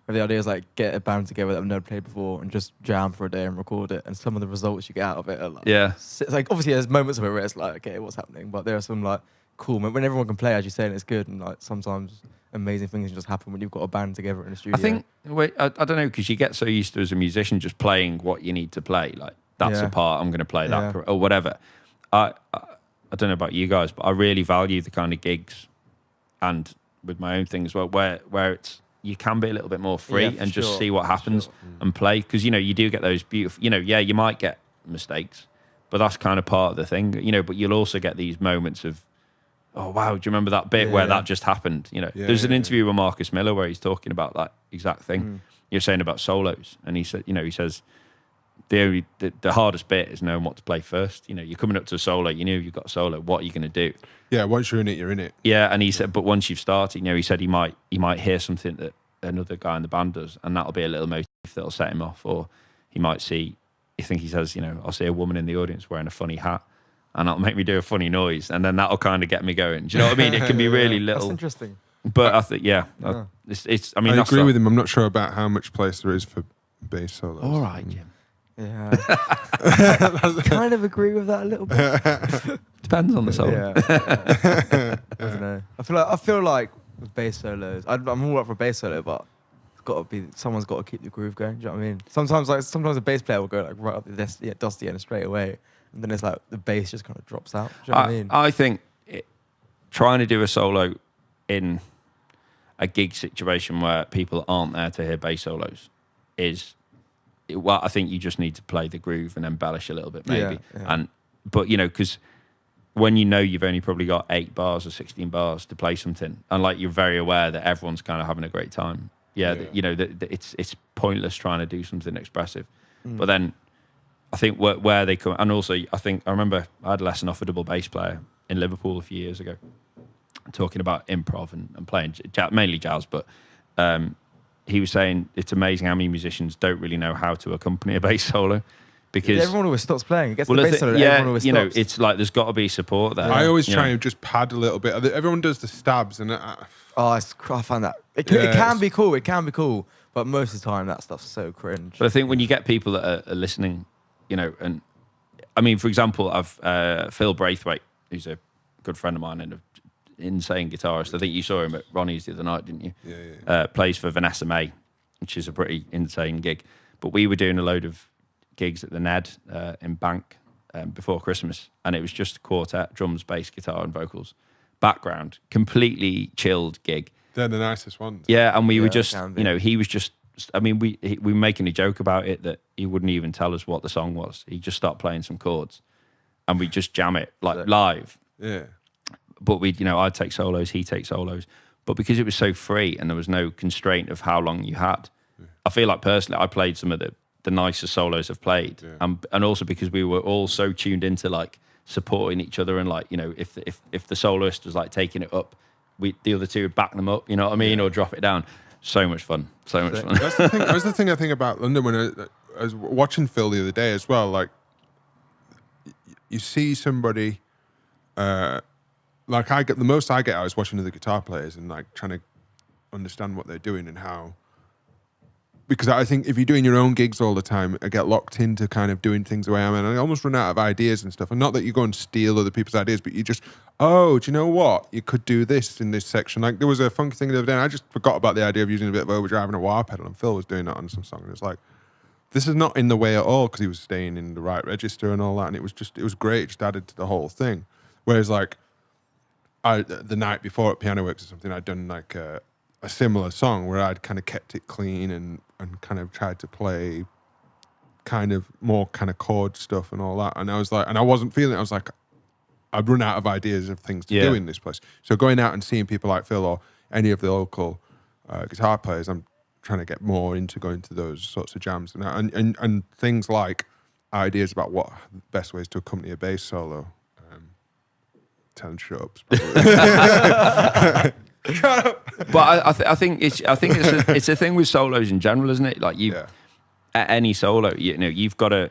S2: Where the idea is like get a band together that I've never played before and just jam for a day and record it. And some of the results you get out of it are like, it's like obviously there's moments of it where it's like, okay, what's happening? But there are some like cool moments when everyone can play, as you say, and it's good. And like sometimes amazing things just happen when you've got a band together in the studio.
S3: I think I don't know, because you get so used to as a musician just playing what you need to play. Like that's the part I'm going to play that or whatever. I don't know about you guys, but I really value the kind of gigs and with my own thing as well, where it's you can be a little bit more free and just see what happens and play. Because, you know, you do get those beautiful, you know, you might get mistakes, but that's kind of part of the thing, you know, but you'll also get these moments of, oh, wow, do you remember that bit where that just happened? You know, there's an interview with Marcus Miller where he's talking about that exact thing. You're saying about solos. And he said, you know, he says, the hardest bit is knowing what to play first. You know, you're coming up to a solo, you know you've got a solo, what are you going to do?
S4: Yeah, once you're in it, you're in it.
S3: Yeah, and he said, but once you've started, you know, he said he might hear something that another guy in the band does, and that'll be a little motif that'll set him off. Or he might see, I think he says, you know, I'll see a woman in the audience wearing a funny hat, and that'll make me do a funny noise, and then that'll kind of get me going. Do you know what I mean? It can be really little.
S2: That's interesting.
S3: But I think, it's. I mean,
S4: I
S3: that's
S4: agree with him. I'm not sure about how much place there is for bass solos.
S3: All right, Jim.
S2: Yeah. I kind of agree with that a little bit.
S3: Depends on the song.
S2: Yeah. I don't know. I feel like with bass solos, I'm all up for a bass solo, but it's got to be someone's got to keep the groove going. Do you know what I mean? Sometimes a bass player will go like right up the dusty end straight away, and then it's like the bass just kind of drops out. Do you know what I mean?
S3: I think trying to do a solo in a gig situation where people aren't there to hear bass solos is, well, I think you just need to play the groove and embellish a little bit, maybe.
S2: Yeah.
S3: But you know, because when you know you've only probably got 8 bars or 16 bars to play something, and like you're very aware that everyone's kind of having a great time. You know, that it's pointless trying to do something expressive. But then I think where they come, and also I remember I had a lesson off a double bass player in Liverpool a few years ago, talking about improv and playing mainly jazz, but he was saying it's amazing how many musicians don't really know how to accompany a bass solo. Because
S2: everyone always stops playing. It gets the bass solo, everyone always stops.
S3: You know, it's like there's got to be support there.
S4: I always try and just pad a little bit. Everyone does the stabs, and
S2: I find that it can be cool. It can be cool, but most of the time that stuff's so cringe.
S3: But I think when you get people that are listening, you know, and I mean, for example, I've Phil Braithwaite, who's a good friend of mine and an insane guitarist. I think you saw him at Ronnie's the other night, didn't you?
S4: Yeah.
S3: Plays for Vanessa May, which is a pretty insane gig. But we were doing a load of gigs at the Ned in Bank before Christmas, and it was just a quartet, drums, bass, guitar, and vocals. Background, completely chilled gig.
S4: They're the nicest ones.
S3: Yeah, and we were just, you know, he was just. I mean, we were making a joke about it that he wouldn't even tell us what the song was. He just started playing some chords, and we just jam it like live.
S4: Yeah.
S3: But I'd take solos, he'd take solos. But because it was so free and there was no constraint of how long you had, I feel like personally I played some of the nicest solos I've played. Yeah. And also because we were all so tuned into like supporting each other, and like, you know, if the soloist was like taking it up, the other two would back them up, you know what I mean, or drop it down. So much fun.
S4: That's the thing. That's the thing I think about London when I was watching Phil the other day as well. Like, you see somebody, like the most I get out is watching other guitar players and like trying to understand what they're doing and how. Because I think if you're doing your own gigs all the time, I get locked into kind of doing things the way I am, and I almost run out of ideas and stuff. And not that you go and steal other people's ideas, but you just, do you know what? You could do this in this section. Like there was a funky thing the other day, and I just forgot about the idea of using a bit of overdrive and a wah pedal, and Phil was doing that on some song, and it's like, this is not in the way at all, because he was staying in the right register and all that, and it was great. It just added to the whole thing. Whereas like, the night before at Piano Works or something, I'd done like a similar song where I'd kind of kept it clean and kind of tried to play kind of more kind of chord stuff and all that. And I was like, and I wasn't feeling it. I was like, I've run out of ideas of things to do in this place. So going out and seeing people like Phil or any of the local guitar players, I'm trying to get more into going to those sorts of jams and things like ideas about what the best ways to accompany a bass solo. Tell him shut up. Shut up.
S3: But I think it's a thing with solos in general, isn't it? Like at any solo, you know, you've got to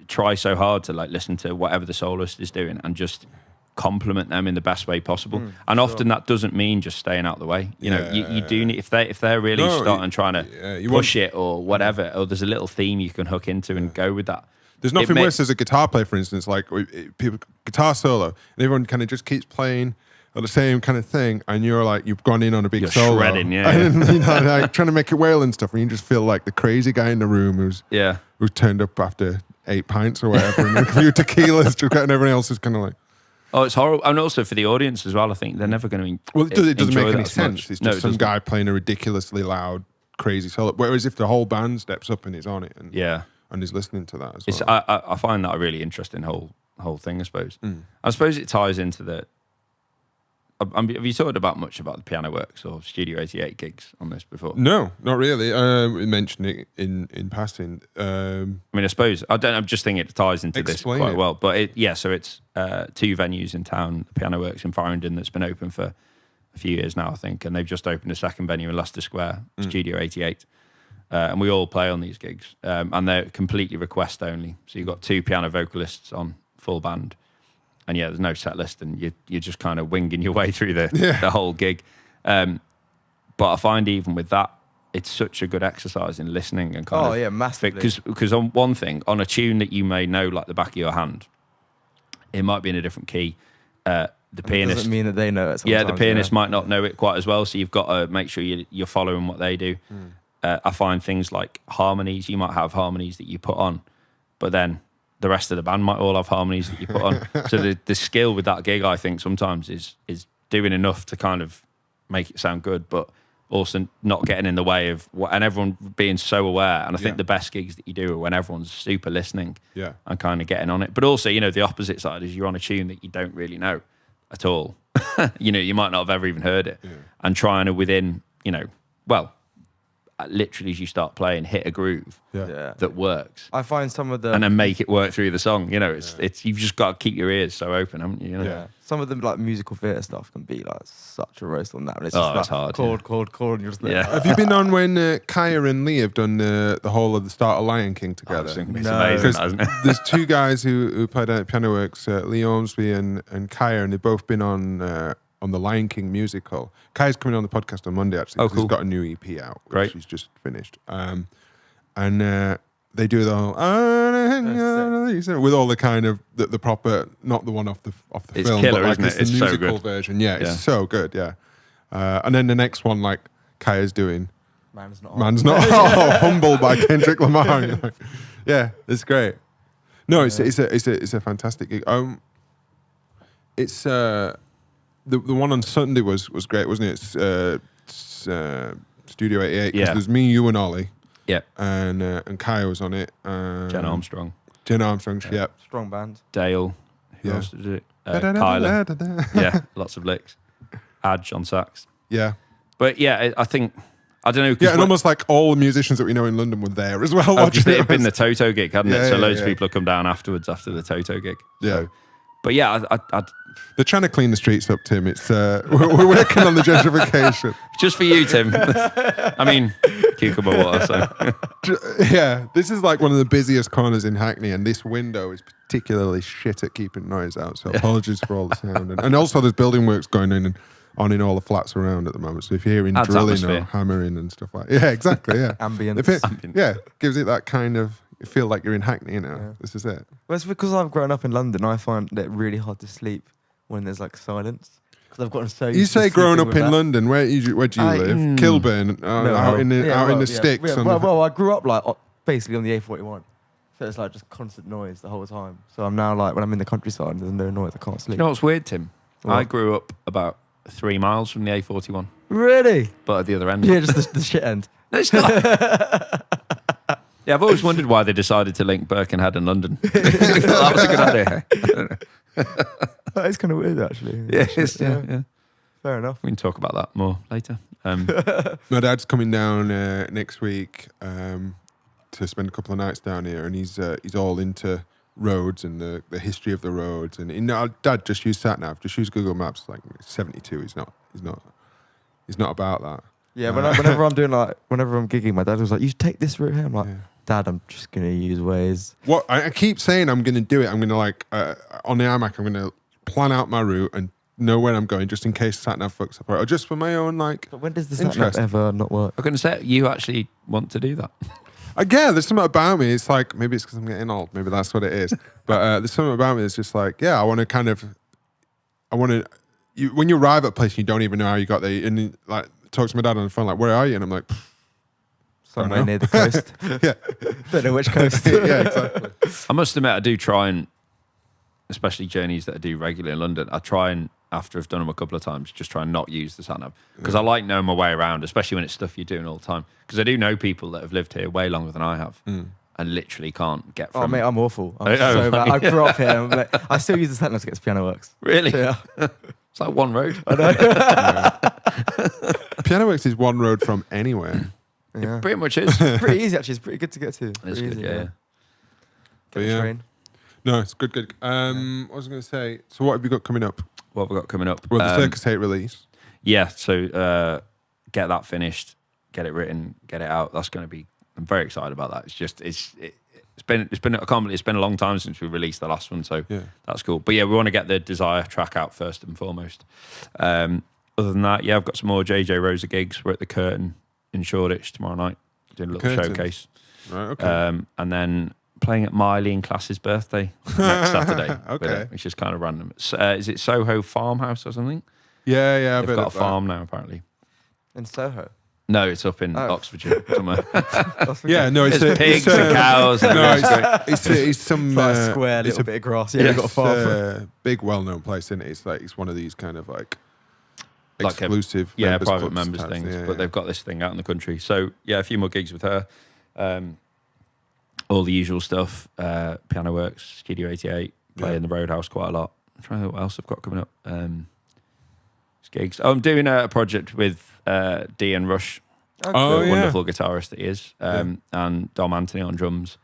S3: try so hard to like listen to whatever the soloist is doing and just compliment them in the best way possible. And often that doesn't mean just staying out of the way. You know, you do need, if they're really starting trying to push it or whatever, or there's a little theme you can hook into and go with that.
S4: There's nothing worse as a guitar player, for instance, like people guitar solo, and everyone kind of just keeps playing or the same kind of thing, and you're like, you've gone in on a big solo,
S3: shredding,
S4: and, you know, like trying to make it wail and stuff, and you just feel like the crazy guy in the room who's turned up after 8 pints or whatever, and a few tequilas, and everyone else is kind of like,
S3: oh, it's horrible. And also for the audience as well, I think they're never going to.
S4: Well, it doesn't make any sense.
S3: Much.
S4: It's just some guy playing a ridiculously loud, crazy solo. Whereas if the whole band steps up and is on it, and is listening to that as well.
S3: I find that a really interesting whole thing, I suppose. I suppose it ties into the. Have you talked much about the Piano Works or Studio 88 gigs on this before?
S4: No, not really. We mentioned it in passing.
S3: I mean, I suppose I'm just thinking it ties into this quite well. But so it's 2 venues in town. The Piano Works in Farringdon that's been open for a few years now, I think, and they've just opened a second venue in Leicester Square, Studio 88. And we all play on these gigs, and they're completely request only. So you've got 2 piano vocalists on full band. And there's no set list, and you're just kind of winging your way through the whole gig. But I find even with that, it's such a good exercise in listening and kind of
S2: massively.
S3: Because on one thing, on a tune that you may know like the back of your hand, it might be in a different key. The pianist
S2: doesn't mean that they know it.
S3: The pianist might not know it quite as well, so you've got to make sure you're following what they do. I find things like harmonies. You might have harmonies that you put on, but then the rest of the band might all have harmonies that you put on. So the skill with that gig, I think, sometimes is doing enough to kind of make it sound good, but also not getting in the way of what, and everyone being so aware. And I think the best gigs that you do are when everyone's super listening and kind of getting on it. But also, the opposite side is you're on a tune that you don't really know at all. You might not have ever even heard it, and trying to within, literally as you start playing, hit a groove that works.
S2: I find some of the
S3: and then make it work through the song. It's you've just got to keep your ears so open, haven't you?
S2: Some of the like musical theatre stuff can be like such a roast on that. And it's
S3: it's hard.
S2: Chord, and you're just there.
S4: Have you been on when Kaya and Lee have done the whole of the start of Lion King together?
S3: It's amazing, isn't it?
S4: There's two guys who played at Piano Works, Lee Ormsby and Kaya, and they've both been on the Lion King musical. Kaya's coming on the podcast on Monday, actually.
S3: Oh, cool.
S4: He's got a new EP out, which
S3: Great.
S4: he's just finished. And they do the whole with all the kind of the proper, not the one off the
S3: It's
S4: film,
S3: killer,
S4: but like
S3: isn't it?
S4: it's the
S3: It's so
S4: musical
S3: good.
S4: version. Yeah, it's so good. Yeah, and then the next one, like Kaya's doing
S2: Man's Not
S4: Oh, Humble by Kendrick Lamar. Yeah, it's great. No, it's a fantastic gig. It's the one on Sunday was great, wasn't it? It's Studio 88.
S3: Yeah.
S4: There's me, you, and Ollie.
S3: Yeah.
S4: And Kaya was on it.
S3: Jen Armstrong.
S4: Yeah.
S2: Strong band.
S3: Dale. Who
S4: Yeah.
S3: else did it? Kyler. Yeah, lots of licks. Adge on sax.
S4: Yeah.
S3: But yeah, I think, I don't know.
S4: Yeah, and almost like all the musicians that we know in London were there as well.
S3: Because
S4: watching
S3: it had been the Toto gig, hadn't it?
S4: Yeah,
S3: So
S4: yeah,
S3: loads
S4: yeah.
S3: of people have come down afterwards after the Toto gig.
S4: Yeah.
S3: So, but yeah,
S4: They're trying to clean the streets up, Tim. It's we're working on the gentrification.
S3: just for you, Tim. I mean, cucumber water. So
S4: Yeah, this is like one of the busiest corners in Hackney, and this window is particularly shit at keeping noise out. So apologies for all the sound, and also there's building works going in all the flats around at the moment. So if you're hearing
S3: Adds
S4: drilling
S3: atmosphere.
S4: or hammering and stuff like, yeah, exactly, yeah,
S2: Ambience.
S4: Yeah, gives it that kind of, you feel like you're in Hackney. This is it.
S2: Well, it's because I've grown up in London. I find it really hard to sleep when there's like silence. Because I've gotten so.
S4: You
S2: used to
S4: say growing
S2: sleeping
S4: up
S2: with
S4: in
S2: that.
S4: London, where do you live? Kilburn, out in the sticks.
S2: Yeah, well, I grew up like basically on the A41, so it's like just constant noise the whole time. So I'm now like when I'm in the countryside, and there's no noise, I can't sleep.
S3: you know what's weird, Tim?
S2: What?
S3: I grew up about 3 miles from the A41,
S2: Really?
S3: but at the other end.
S2: Yeah, just the shit end.
S3: No, it's not. Yeah, I've always wondered why they decided to link Birkenhead and London. That was a good idea.
S2: That is kind of weird, actually.
S3: Yeah, yeah.
S2: Fair enough.
S3: We can talk about that more later.
S4: My dad's coming down next week to spend a couple of nights down here, and he's all into roads and the history of the roads. And our dad just used SatNav, just use Google Maps. Like 72, he's not about that.
S2: Yeah, whenever I'm gigging, my dad was like, "You should take this route here." I'm like, "Dad, I'm just gonna use Waze."
S4: What I keep saying, I'm going to do it. I'm going to on the iMac, I'm going to plan out my route and know where I'm going, just in case SatNav fucks up, or just for my own
S2: But when does the
S4: interest.
S2: SatNav ever not work?
S3: I'm going to say, you actually want to do that.
S4: Yeah, there's something about me. It's like, maybe it's because I'm getting old. Maybe that's what it is. But there's something about me that's just like, yeah, when you arrive at a place, you don't even know how you got there, and like talk to my dad on the phone, like, where are you? And I'm like,
S2: Somewhere near the coast.
S4: yeah,
S2: Don't know which coast.
S4: yeah, exactly.
S3: I must admit, I do try and, especially journeys that I do regularly in London, I try and, after I've done them a couple of times, just try and not use the SatNav. Because I like knowing my way around, especially when it's stuff you're doing all the time. Because I do know people that have lived here way longer than I have and literally can't get from...
S2: Oh, mate, I'm awful. I'm
S3: Oh,
S2: so bad.
S3: like-
S2: I grew up here. Mate, I still use the SatNav to get to Piano Works.
S3: Really?
S2: Yeah.
S3: It's like one road.
S4: Piano Works is one road from anywhere.
S2: Yeah.
S3: It pretty much is.
S2: It's pretty easy, actually. It's pretty good to get to.
S3: It's
S2: Pretty
S3: good,
S2: easy,
S3: yeah.
S2: Get
S4: But
S2: the
S4: yeah.
S2: train.
S4: No, it's good. What was I going to say? So what have you got coming up?
S3: What have we got coming up?
S4: Well, the Circus VIII release.
S3: Yeah, so get that finished, get it written, get it out. That's going to be... I'm very excited about that. It's just... It's been I can't believe it's been a long time since we released the last one, so that's cool. But yeah, we want to get the Desire track out first and foremost. Other than that, yeah, I've got some more JJ Rosa gigs. We're at the Curtain in Shoreditch tomorrow night, doing a little
S4: Curtains.
S3: showcase.
S4: Right, okay.
S3: And then playing at Miley and Class's birthday next Saturday.
S4: Okay.
S3: Which is kind of random. Is it Soho Farmhouse or something?
S4: Yeah,
S3: They've got a farm now, apparently.
S2: In Soho.
S3: No, it's up in Oxfordshire somewhere.
S4: Yeah, no, it's
S3: There's pigs and cows. And
S4: No,
S3: it's great.
S4: it's some
S2: It's like a square
S4: it's
S2: little
S4: a
S2: bit of grass. Yeah, you've got a farm.
S4: a big, well-known place, isn't it? It's one of these kind of like
S3: Like
S4: exclusive,
S3: private
S4: clubs
S3: members
S4: type
S3: things.
S4: thing,
S3: But they've got this thing out in the country. So yeah, a few more gigs with her. All the usual stuff. Piano Works, Studio 88, play in the Roadhouse quite a lot. I'm trying to think what else I've got coming up. Gigs. I'm doing a project with Dean Rush, the wonderful guitarist that he is, and Dom Anthony on drums.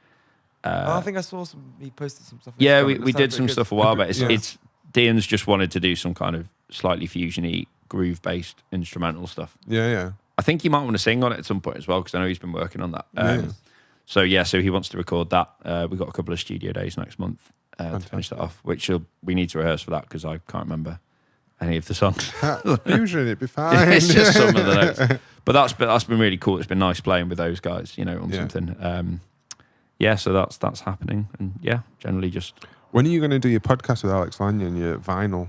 S2: I think I saw some. He posted some stuff.
S3: Yeah,
S2: It
S3: we
S2: sounded
S3: did some
S2: pretty
S3: stuff a
S2: good.
S3: while back. It's,
S4: Yeah.
S3: it's Dean's just wanted to do some kind of slightly fusiony, groove-based instrumental stuff.
S4: Yeah.
S3: I think he might want to sing on it at some point as well, because I know he's been working on that. So he wants to record that. We've got a couple of studio days next month to finish that off, which we need to rehearse for that because I can't remember any of the songs.
S4: Fusion, it'd be fine.
S3: It's just some of the notes. But that's been really cool. It's been nice playing with those guys, on something. So that's happening, and generally just.
S4: When are you going to do your podcast with Alex Lanyon, your vinyl?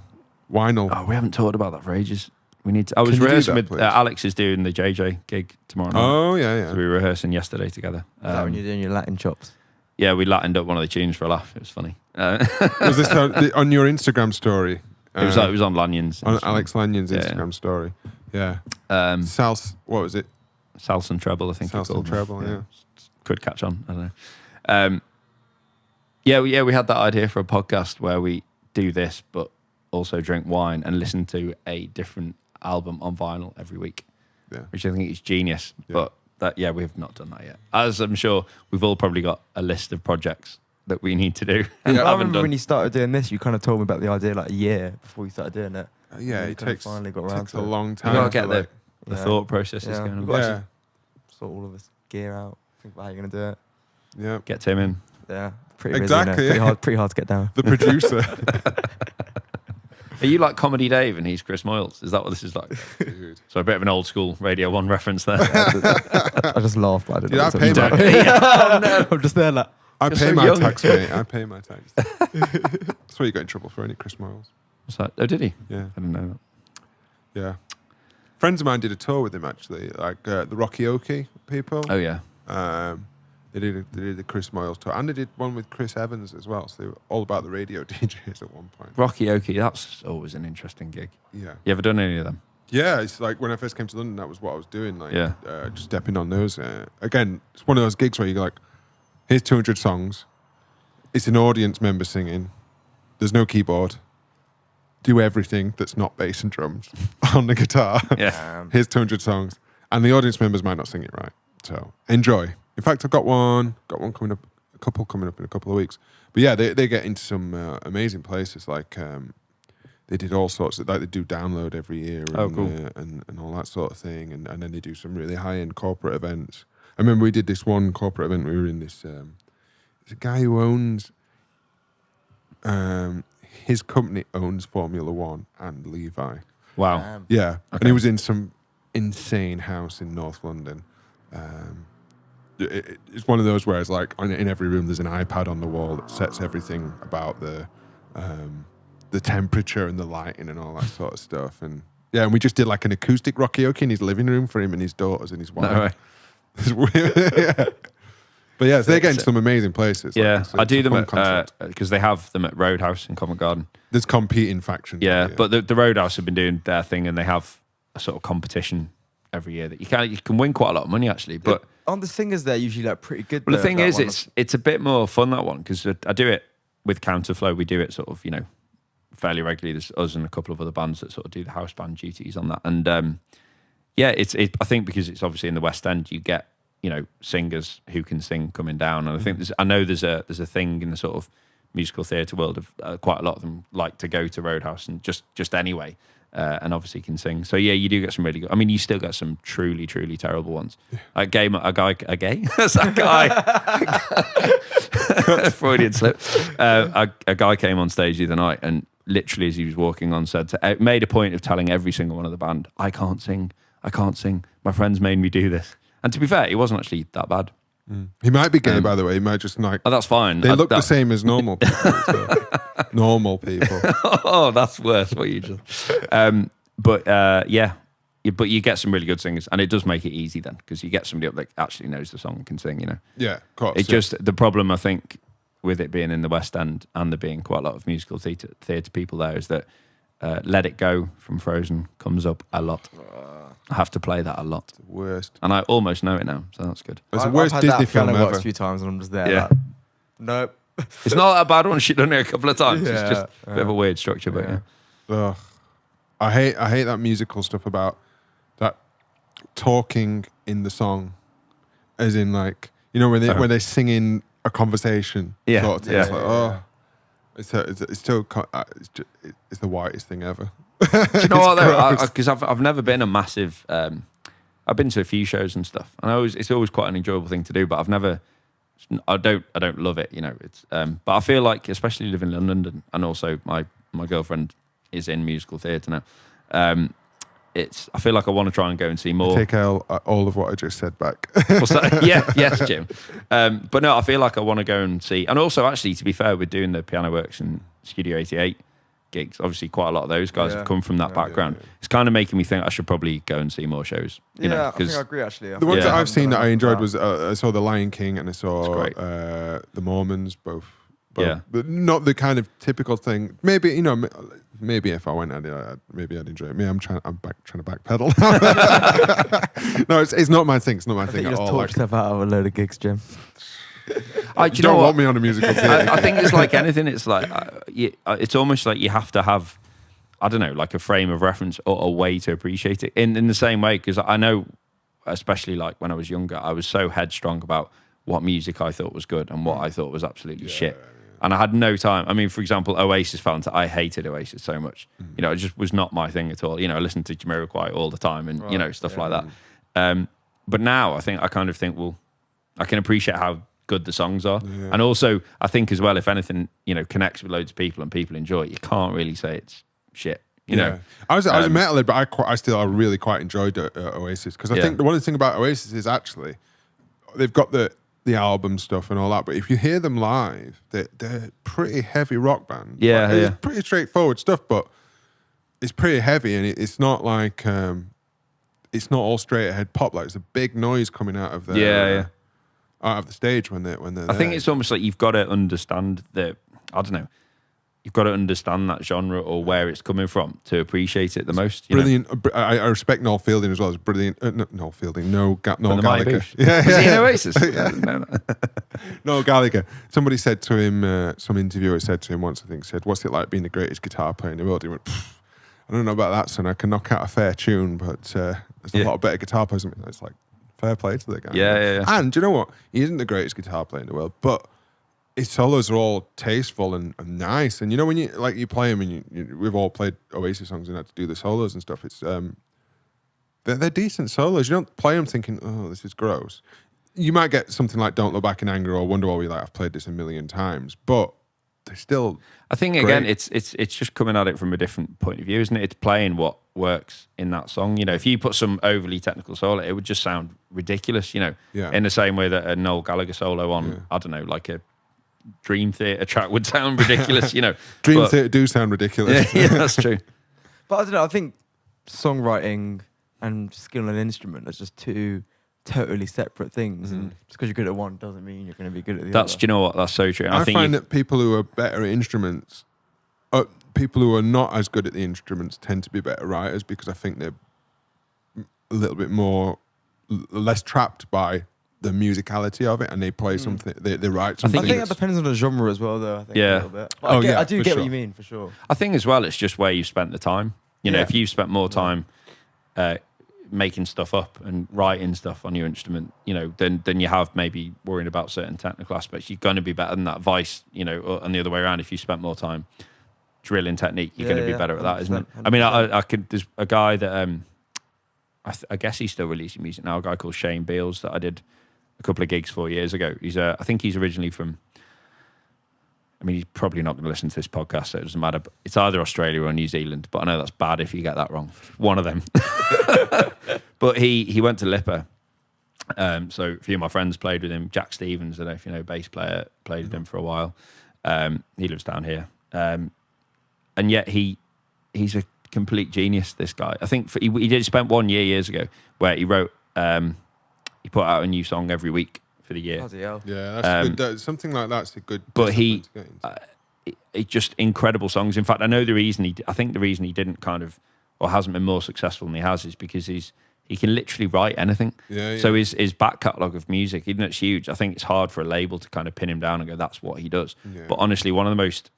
S3: Oh, we haven't talked about that for ages. We need to. I was
S4: Can you do
S3: rehearsing
S4: that,
S3: with
S4: please?
S3: Alex is doing the JJ gig tomorrow night.
S4: Oh yeah.
S3: So we were rehearsing yesterday together.
S2: Is that when you're doing your Latin chops?
S3: Yeah, we Latined up one of the tunes for a laugh. It was funny.
S4: Was this on your Instagram story?
S3: It was on Lanyon's.
S4: On Alex Lanyon's
S3: Yeah.
S4: Instagram story. Yeah. What was it?
S3: Salsa and Treble, I think.
S4: Salsa and Treble, yeah.
S3: Could catch on. I don't know. We had that idea for a podcast where we do this, but also drink wine and listen to a different album on vinyl every week.
S4: Yeah.
S3: Which I think is genius.
S4: Yeah.
S3: But we've not done that yet. As I'm sure we've all probably got a list of projects that we need to do. And
S2: I
S3: haven't
S2: remember
S3: done.
S2: when you started doing this, you kind of told me about the idea like a year before you started doing it.
S4: Yeah,
S2: And you
S4: it
S2: kind of
S4: takes
S2: finally got around
S4: takes
S2: to
S4: a
S2: it.
S4: long
S3: You
S4: time.
S3: gotta get
S4: to,
S3: the thought processes
S2: Yeah.
S3: going
S2: We've
S3: on.
S2: got
S4: Yeah.
S2: sort all of this gear out. Think about how you're gonna do it.
S4: Yeah.
S3: Get Tim in.
S2: Yeah, pretty
S4: Exactly,
S2: busy,
S4: yeah.
S2: Pretty hard to get down.
S4: The producer.
S3: Are you like Comedy Dave and he's Chris Moyles? Is that what this is like?
S4: Dude.
S3: So a bit of an old school Radio 1 reference there.
S2: I just laughed, but I didn't
S4: Dude,
S2: know
S4: I
S2: what
S4: pay
S2: to
S4: my,
S2: do. Oh no! I'm just there like.
S4: I
S3: You're
S4: pay
S3: so
S4: my
S3: young.
S4: tax, mate. I pay my tax. That's what you got in trouble for, ain't it, Chris Moyles?
S3: What's that? Oh, did he?
S4: Yeah.
S3: I didn't know that.
S4: Yeah. Friends of mine did a tour with him, actually, like the Rocky Oki people.
S3: Oh, yeah.
S4: They did the Chris Moyles tour, and they did one with Chris Evans as well. So they were all about the radio DJs at one point.
S3: Rocky Oki, that's always an interesting gig.
S4: Yeah.
S3: You ever done any of them?
S4: Yeah, it's like when I first came to London, that was what I was doing. Like,
S3: Yeah.
S4: just stepping on those. Again, it's one of those gigs where you're like, here's 200 songs. It's an audience member singing. There's no keyboard. Do everything that's not bass and drums on the guitar.
S3: Yeah.
S4: Here's 200 songs, and the audience members might not sing it right. So enjoy. In fact, I've got one coming up, a couple coming up in a couple of weeks. But yeah, they get into some amazing places. Like they did all sorts of, like they do Download every year. And,
S3: Oh, cool.
S4: And all that sort of thing. And then they do some really high end corporate events. I remember we did this one corporate event. We were in this. There's a guy who owns. His company owns Formula One and Levi.
S3: Wow.
S4: Yeah, and
S3: Okay.
S4: he was in some insane house in North London. It's one of those where it's like in every room there's an iPad on the wall that sets everything about the temperature and the lighting and all that sort of stuff. And yeah, and we just did like an acoustic karaoke in his living room for him and his daughters and his wife.
S3: No way.
S4: It's weird. Yeah. But yeah, so they get into some amazing places.
S3: Yeah,
S4: Like,
S3: I
S4: it's
S3: do
S4: a
S3: them
S4: fun
S3: at,
S4: concept.
S3: because they have them at Roadhouse in Covent Garden.
S4: There's competing factions.
S3: Yeah, but the Roadhouse have been doing their thing and they have a sort of competition every year that you can win quite a lot of money actually. But
S2: Aren't the singers there usually like pretty good?
S3: well, the
S2: though,
S3: thing
S2: that
S3: is,
S2: one?
S3: it's a bit more fun, that one, because I do it with Counterflow. We do it sort of, fairly regularly. There's us and a couple of other bands that sort of do the house band duties on that. And I think because it's obviously in the West End, you get singers who can sing coming down. And I think there's a thing in the sort of musical theatre world of quite a lot of them like to go to Roadhouse and just anyway. And obviously can sing. So yeah, you do get some really good. I mean, you still get some truly, truly terrible ones. A guy. That's a guy. Freudian slip. A guy came on stage the other night and literally as he was walking on made a point of telling every single one of the band, I can't sing. I can't sing. My friends made me do this. And to be fair, it wasn't actually that bad.
S4: He might be gay, by the way. He might just like.
S3: Oh, that's fine.
S4: They look the same as normal people. So. Normal people.
S3: Oh, that's worse. What you just. But you get some really good singers, and it does make it easy then because you get somebody up that actually knows the song and can sing. You know.
S4: Yeah, of course.
S3: It's just the problem I think with it being in the West End and there being quite a lot of musical theatre people there is that "Let It Go" from Frozen comes up a lot. I have to play that a lot.
S4: It's the worst.
S3: And I almost know it now, so that's good.
S4: It's the worst
S2: I've had
S4: Disney
S2: that
S4: film
S2: piano works
S4: ever.
S2: a few times, and I'm just there.
S3: Yeah.
S2: Like, nope.
S3: It's not a bad one. She's done it a couple of times. It's
S2: Yeah,
S3: just a bit of a weird structure, but yeah.
S4: Ugh. I hate that musical stuff about that talking in the song, as in like when they're singing a conversation.
S3: Yeah,
S4: sort of thing.
S3: yeah.
S4: It's like it's the whitest thing ever.
S3: Do you know what though?
S4: gross.
S3: Because I've never been a massive. I've been to a few shows and stuff, and it's always quite an enjoyable thing to do. But I've never. I don't love it, It's but I feel like, especially living in London, and also my girlfriend is in musical theatre now. I feel like I want to try and go and see more.
S4: Take all of what I just said back.
S3: What's that? Yes, Jim. But no, I feel like I want to go and see. And also, actually, to be fair, we're doing the Piano Works and Studio 88 gigs. Obviously, quite a lot of those guys have come from that background.
S4: Yeah.
S3: It's kind of making me think I should probably go and see more shows.
S2: I think I agree, actually.
S4: The ones that I've seen that I enjoyed
S2: that.
S4: was I saw The Lion King and I saw
S3: great.
S4: The Mormons, both.
S3: Yeah.
S4: But not the kind of typical thing. Maybe, maybe if I went, I'd enjoy it. I'm trying to backpedal. No, it's not my thing. It's not my
S2: I
S4: thing
S2: think you
S4: at
S2: just
S4: all.
S2: talk
S4: Like,
S2: yourself out of a load of gigs, Jim.
S3: Do
S4: you
S3: you know
S4: don't
S3: what?
S4: want me on a musical theatre.
S3: I think it's like anything. It's like it's almost like you have to have, I don't know, like a frame of reference or a way to appreciate it in the same way. Because I know, especially like when I was younger, I was so headstrong about what music I thought was good and what I thought was absolutely shit. And I had no time. I mean, for example, Oasis fans, I hated Oasis so much. It just was not my thing at all. I listened to Jamiroquai all the time and, stuff like that. But now I kind of think, well, I can appreciate how good the songs are. Yeah. And also, I think as well, if anything, connects with loads of people and people enjoy it, you can't really say it's shit. You know,
S4: I was a metalhead, but I really quite enjoyed Oasis because I think one of the thing about Oasis is actually they've got the album stuff and all that, but if you hear them live, they're pretty heavy rock band.
S3: Yeah,
S4: it's pretty straightforward stuff, but it's pretty heavy, and it's not like it's not all straight ahead pop. Like it's a big noise coming out of the out of the stage when they're.
S3: I think it's almost like you've got to understand you've got to understand that genre or where it's coming from to appreciate it the most.
S4: Brilliant. I respect Noel Fielding as well. It's brilliant. Noel Fielding. Noel Gallagher.
S3: Was he in Oasis?
S4: Noel Gallagher. Somebody said to him, some interviewer said to him once, I think, said, "What's it like being the greatest guitar player in the world?" He went, "I don't know about that, son. I can knock out a fair tune, but there's a lot of better guitar players." It's like, fair play to the guy.
S3: Yeah.
S4: And do you know what? He isn't the greatest guitar player in the world, but his solos are all tasteful and nice. And when you play them, and we've all played Oasis songs and had to do the solos and stuff. It's they're decent solos. You don't play them thinking, "Oh, this is gross." You might get something like "Don't Look Back in Anger" or "Wonderwall" where you're like, "I've played this a million times," but they're still.
S3: I think
S4: great.
S3: again, it's just coming at it from a different point of view, isn't it? It's playing what works in that song. If you put some overly technical solo, it would just sound ridiculous. In the same way that a Noel Gallagher solo on I don't know, like a Dream Theater track would sound ridiculous.
S4: Dream Theater do sound ridiculous.
S3: Yeah, that's true.
S2: But I don't know. I think songwriting and skill on an instrument are just two totally separate things. And just because you're good at one doesn't mean you're going to be good at the other.
S3: Do you know what? That's so true.
S4: I find that people who are better at instruments, people who are not as good at the instruments, tend to be better writers because I think they're a little bit less trapped by the musicality of it, and they play something. They write something.
S2: I think that depends on the genre as well, though. I think a little bit. But I do get what you mean for sure.
S3: I think as well, it's just where you've spent the time. If you've spent more time making stuff up and writing stuff on your instrument, then you have maybe worrying about certain technical aspects. You're going to be better than that. Vice, and the other way around. If you spent more time drilling technique, you're going to be better at that, isn't it? 100%. I mean, I could. There's a guy that I guess he's still releasing music now. A guy called Shane Beals that I did a couple of gigs 4 years ago. I think he's originally from. I mean, he's probably not going to listen to this podcast, so it doesn't matter. But it's either Australia or New Zealand. But I know that's bad if you get that wrong. One of them. But he went to Lipper. So a few of my friends played with him. Jack Stevens, I don't know if you know, bass player, played with him for a while. He lives down here. And yet he's a complete genius, this guy. I think he spent 1 year years ago where he wrote, he put out a new song every week for the year.
S2: Bloody hell.
S4: Yeah, that's good. Something like that's a good.
S3: But
S4: discipline to get into.
S3: It's just incredible songs. In fact, I know the reason I think the reason he didn't kind of, or hasn't been more successful than he has is because he can literally write anything.
S4: Yeah.
S3: So his back catalogue of music, even though it's huge, I think it's hard for a label to kind of pin him down and go, that's what he does.
S4: Yeah.
S3: But honestly, one of the most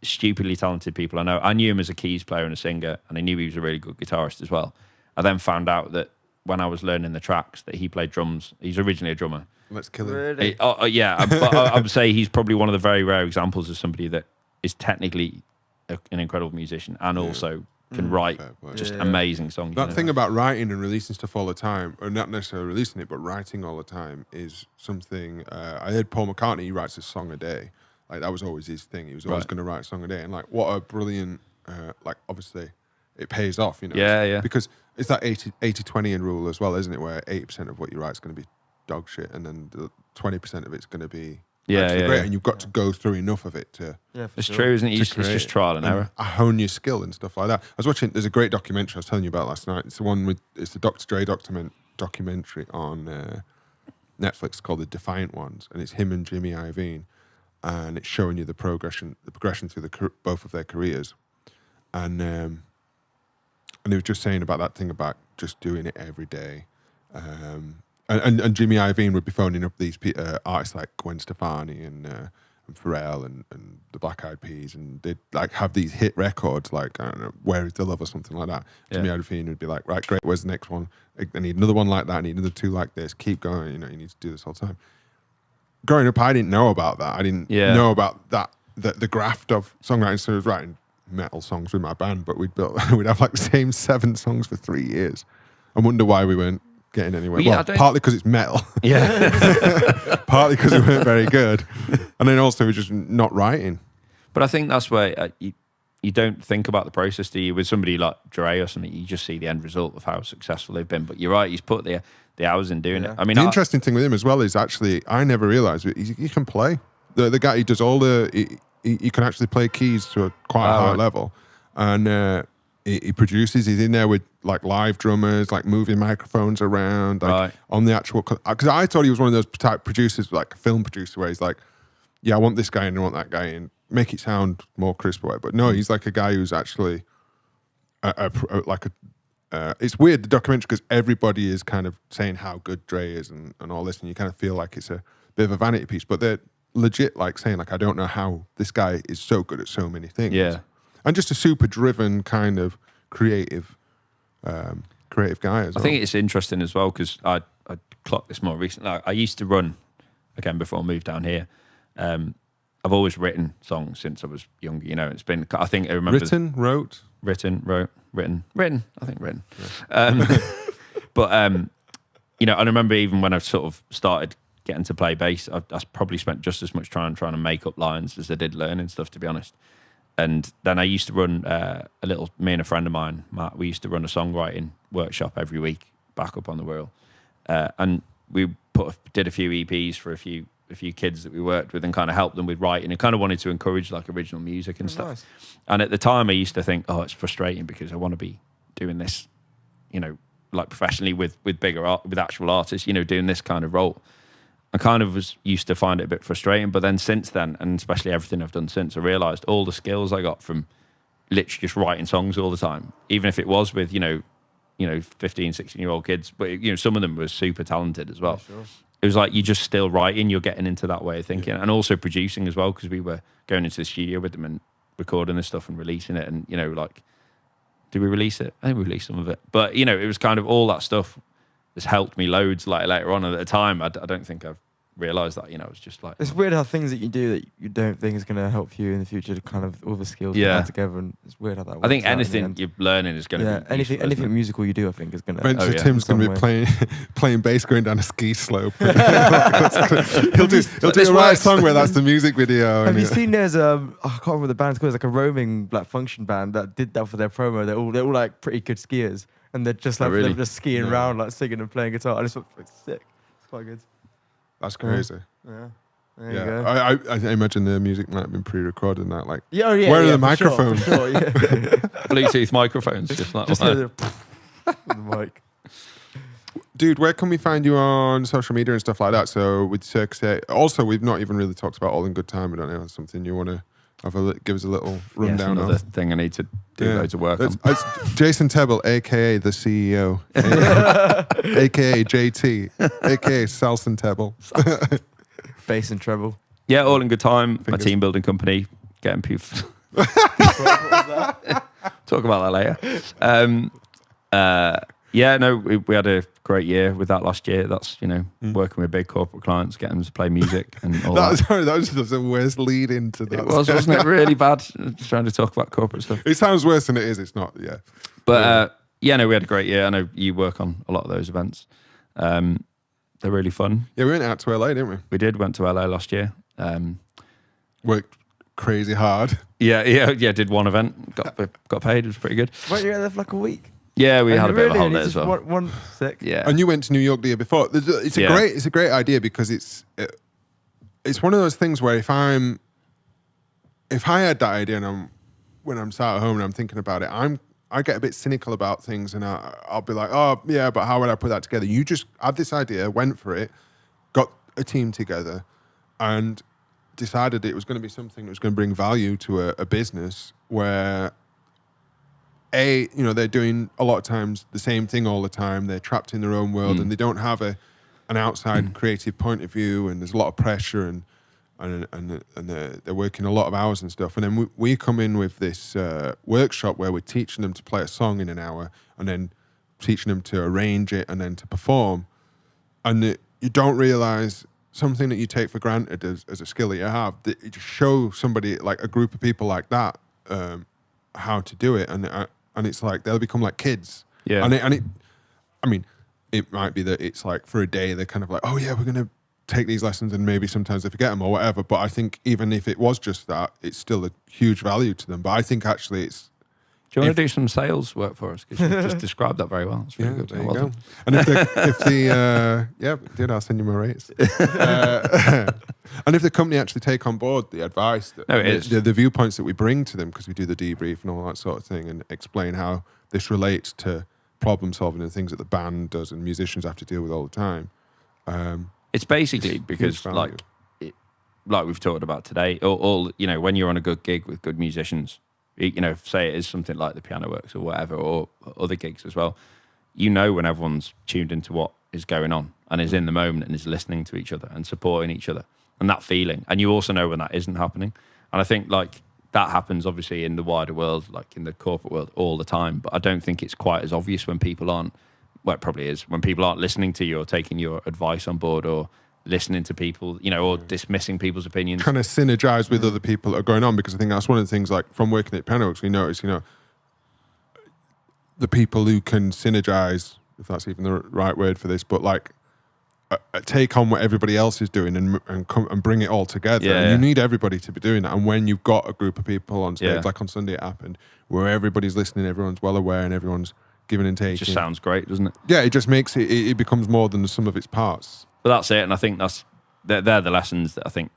S3: stupidly talented people I know. I knew him as a keys player and a singer, and I knew he was a really good guitarist as well. I then found out that when I was learning the tracks that he played drums. He's originally a drummer.
S4: Let's kill him.
S2: Really?
S3: Yeah, but I would say he's probably one of the very rare examples of somebody that is technically an incredible musician and also can write just amazing songs.
S4: That thing about writing and releasing stuff all the time, or not necessarily releasing it, but writing all the time is something. I heard Paul McCartney, he writes a song a day. Like that was always his thing. He was always going to write a song a day. And like, what a brilliant, like obviously it pays off, you know.
S3: Yeah.
S4: Because it's that 80-20 rule as well, isn't it? Where 80% of what you write is going to be dog shit, and then the 20% of it's going to be great, and you've got to go through enough of it to. Yeah,
S3: it's true, isn't it? It's just trial and error.
S4: Hone your skill and stuff like that. I was watching. There's a great documentary I was telling you about last night. It's the one with. It's the Dr. Dre documentary on Netflix called The Defiant Ones, and it's him and Jimmy Iovine, and it's showing you the progression through both of their careers, and he was just saying about that thing about just doing it every day. And Jimmy Iovine would be phoning up these artists like Gwen Stefani and Pharrell and the Black Eyed Peas, and they'd like have these hit records like, I don't know, Where Is the Love or something like that. Jimmy Iovine would be like, right, great, where's the next one? I need another one like that, I need another two like this, keep going, you know, you need to do this all the time. Growing up, I didn't know about that. I didn't know about that, the graft of songwriting. So I was writing metal songs with my band, but we'd have like the same 7 songs for 3 years. I wonder why we weren't getting anywhere. Well, partly because it's metal.
S3: Yeah.
S4: Partly because we weren't very good. And then also we're just not writing.
S3: But I think that's where you don't think about the process, do you? With somebody like Dre or something, you just see the end result of how successful they've been. But you're right, he's put the hours in doing it. I mean,
S4: the interesting thing with him as well is actually, I never realised, he can play. The guy, he does all he can actually play keys to a quite high level. And he produces, he's in there with like live drummers, like moving microphones around, like on the actual, because I thought he was one of those type producers, like a film producer, where he's like, yeah, I want this guy and I want that guy, and make it sound more crisp away. But no, he's like a guy who's actually it's weird, the documentary, because everybody is kind of saying how good Dre is and all this, and you kind of feel like it's a bit of a vanity piece, but they're legit like saying like, I don't know how this guy is so good at so many things.
S3: Yeah.
S4: And just a super driven kind of creative guy as well.
S3: I think it's interesting as well, because I clocked this more recently. I used to run, again, before I moved down here. I've always written songs since I was younger, you know. It's been, I think I remember...
S4: Written.
S3: Yeah. But, you know, I remember even when I sort of started getting to play bass, I probably spent just as much time trying to make up lines as I did learning stuff, to be honest. And then I used to run me and a friend of mine, Matt, we used to run a songwriting workshop every week back up on the Wirral. And we did a few EPs for a few kids that we worked with and kind of helped them with writing, and kind of wanted to encourage like original music and stuff. Nice. And at the time I used to think, it's frustrating because I want to be doing this, you know, like professionally with actual artists, you know, doing this kind of role. I kind of used to find it a bit frustrating, but then since then, and especially everything I've done since, I realised all the skills I got from literally just writing songs all the time, even if it was with, you know, 15, 16-year-old kids, but, you know, some of them were super talented as well. Yeah, sure. It was like, you're just still writing, you're getting into that way of thinking, and also producing as well, because we were going into the studio with them and recording this stuff and releasing it, and, you know, like, did we release it? I think we released some of it. But, you know, it was kind of all that stuff has helped me loads like later on. At the time, I don't think I've realised that, you know, it's just like...
S2: It's weird how things that you do that you don't think is going to help you in the future, to kind of all the skills come together, and it's weird how that works.
S3: I think anything you're learning is going to be useful,
S2: anything musical you do, I think, is going to...
S4: Eventually Tim's going to be playing bass going down a ski slope. he'll do a right song where that's the music video.
S2: Have you seen there's I can't remember the band's called, it's like a roaming like function band that did that for their promo. They're all like pretty good skiers. and they're just like
S3: really?
S2: they're just skiing around, like singing and playing guitar. And it's sick. It's quite good.
S4: That's crazy.
S2: Yeah. There you go.
S4: I imagine the music might have been pre-recorded and that. Like,
S2: Yeah,
S4: where are the
S2: for
S4: microphones?
S2: Sure, yeah.
S3: Bluetooth microphones, just like
S2: Just
S3: that.
S2: hear the mic.
S4: Dude, where can we find you on social media and stuff like that? So with Circus VIII, also we've not even really talked about All in Good Time. I don't know, if something you want to give us a little rundown
S3: another
S4: of.
S3: thing I need to do loads of work on.
S4: It's Jason Tebble, aka the CEO, aka JT, aka Salson Tebble.
S2: Bass and treble.
S3: Yeah, All in Good Time, my
S4: Fingers.
S3: team building company, getting people. Talk about that later. Yeah, no, we had a great year with that last year. That's, working with big corporate clients, getting them to play music and all that.
S4: That was just the worst lead into that.
S3: It was, wasn't it? Really bad trying to talk about corporate stuff.
S4: It sounds worse than it is. It's not, yeah.
S3: But we had a great year. I know you work on a lot of those events. They're really fun.
S4: Yeah, we went out to LA, didn't we?
S3: We went to LA last year.
S4: Worked crazy hard.
S3: Yeah. Did one event, got paid. It was pretty good.
S2: Wait, you're there for like a week?
S3: Yeah, we had a bit of a
S2: Really?
S3: holiday as well.
S2: One sick.
S3: Yeah.
S4: And you went to New York the year before. It's a great idea because it's one of those things where if I had that idea and when I'm sat at home and I'm thinking about it, I get a bit cynical about things and I'll be like, oh yeah, but how would I put that together? You just had this idea, went for it, got a team together, and decided it was going to be something that was going to bring value to a business where. They're doing a lot of times the same thing all the time. They're trapped in their own world and they don't have an outside creative point of view, and there's a lot of pressure and they're working a lot of hours and stuff. And then we come in with this workshop where we're teaching them to play a song in an hour and then teaching them to arrange it and then to perform. And you don't realize something that you take for granted as a skill that you have, that you just show somebody, like a group of people like that, how to do it, and it's like they'll become like kids.
S3: Yeah.
S4: It might be that it's like for a day they're kind of like, oh yeah, we're gonna take these lessons, and maybe sometimes they forget them or whatever. But I think even if it was just that, it's still a huge value to them. But I think actually it's.
S3: Do you want to do some sales work for us? Because you just described that very well. It's really good.
S4: There you
S3: Well
S4: go.
S3: done.
S4: And dude, I'll send you my rates. And if the company actually take on board the advice, the viewpoints that we bring to them, because we do the debrief and all that sort of thing, and explain how this relates to problem solving and things that the band does and musicians have to deal with all the time.
S3: It's basically because like we've talked about today, all when you're on a good gig with good musicians, say it is something like the Piano Works or whatever, or other gigs as well, when everyone's tuned into what is going on and is in the moment and is listening to each other and supporting each other and that feeling. And you also know when that isn't happening. And I think like that happens obviously in the wider world, like in the corporate world all the time. But I don't think it's quite as obvious when people aren't, well, it probably is, when people aren't listening to you or taking your advice on board or listening to people, or dismissing people's opinions.
S4: Trying to synergize with other people that are going on, because I think that's one of the things, like from working at Piano Works, we notice, the people who can synergize, if that's even the right word for this, but like take on what everybody else is doing and come and bring it all together.
S3: Yeah,
S4: and you need everybody to be doing that. And when you've got a group of people on stage, like on Sunday it happened, where everybody's listening, everyone's well aware and everyone's giving and taking.
S3: It just sounds great, doesn't it?
S4: Yeah, it just makes it becomes more than the sum of its parts.
S3: But that's it, and I think they're the lessons that I think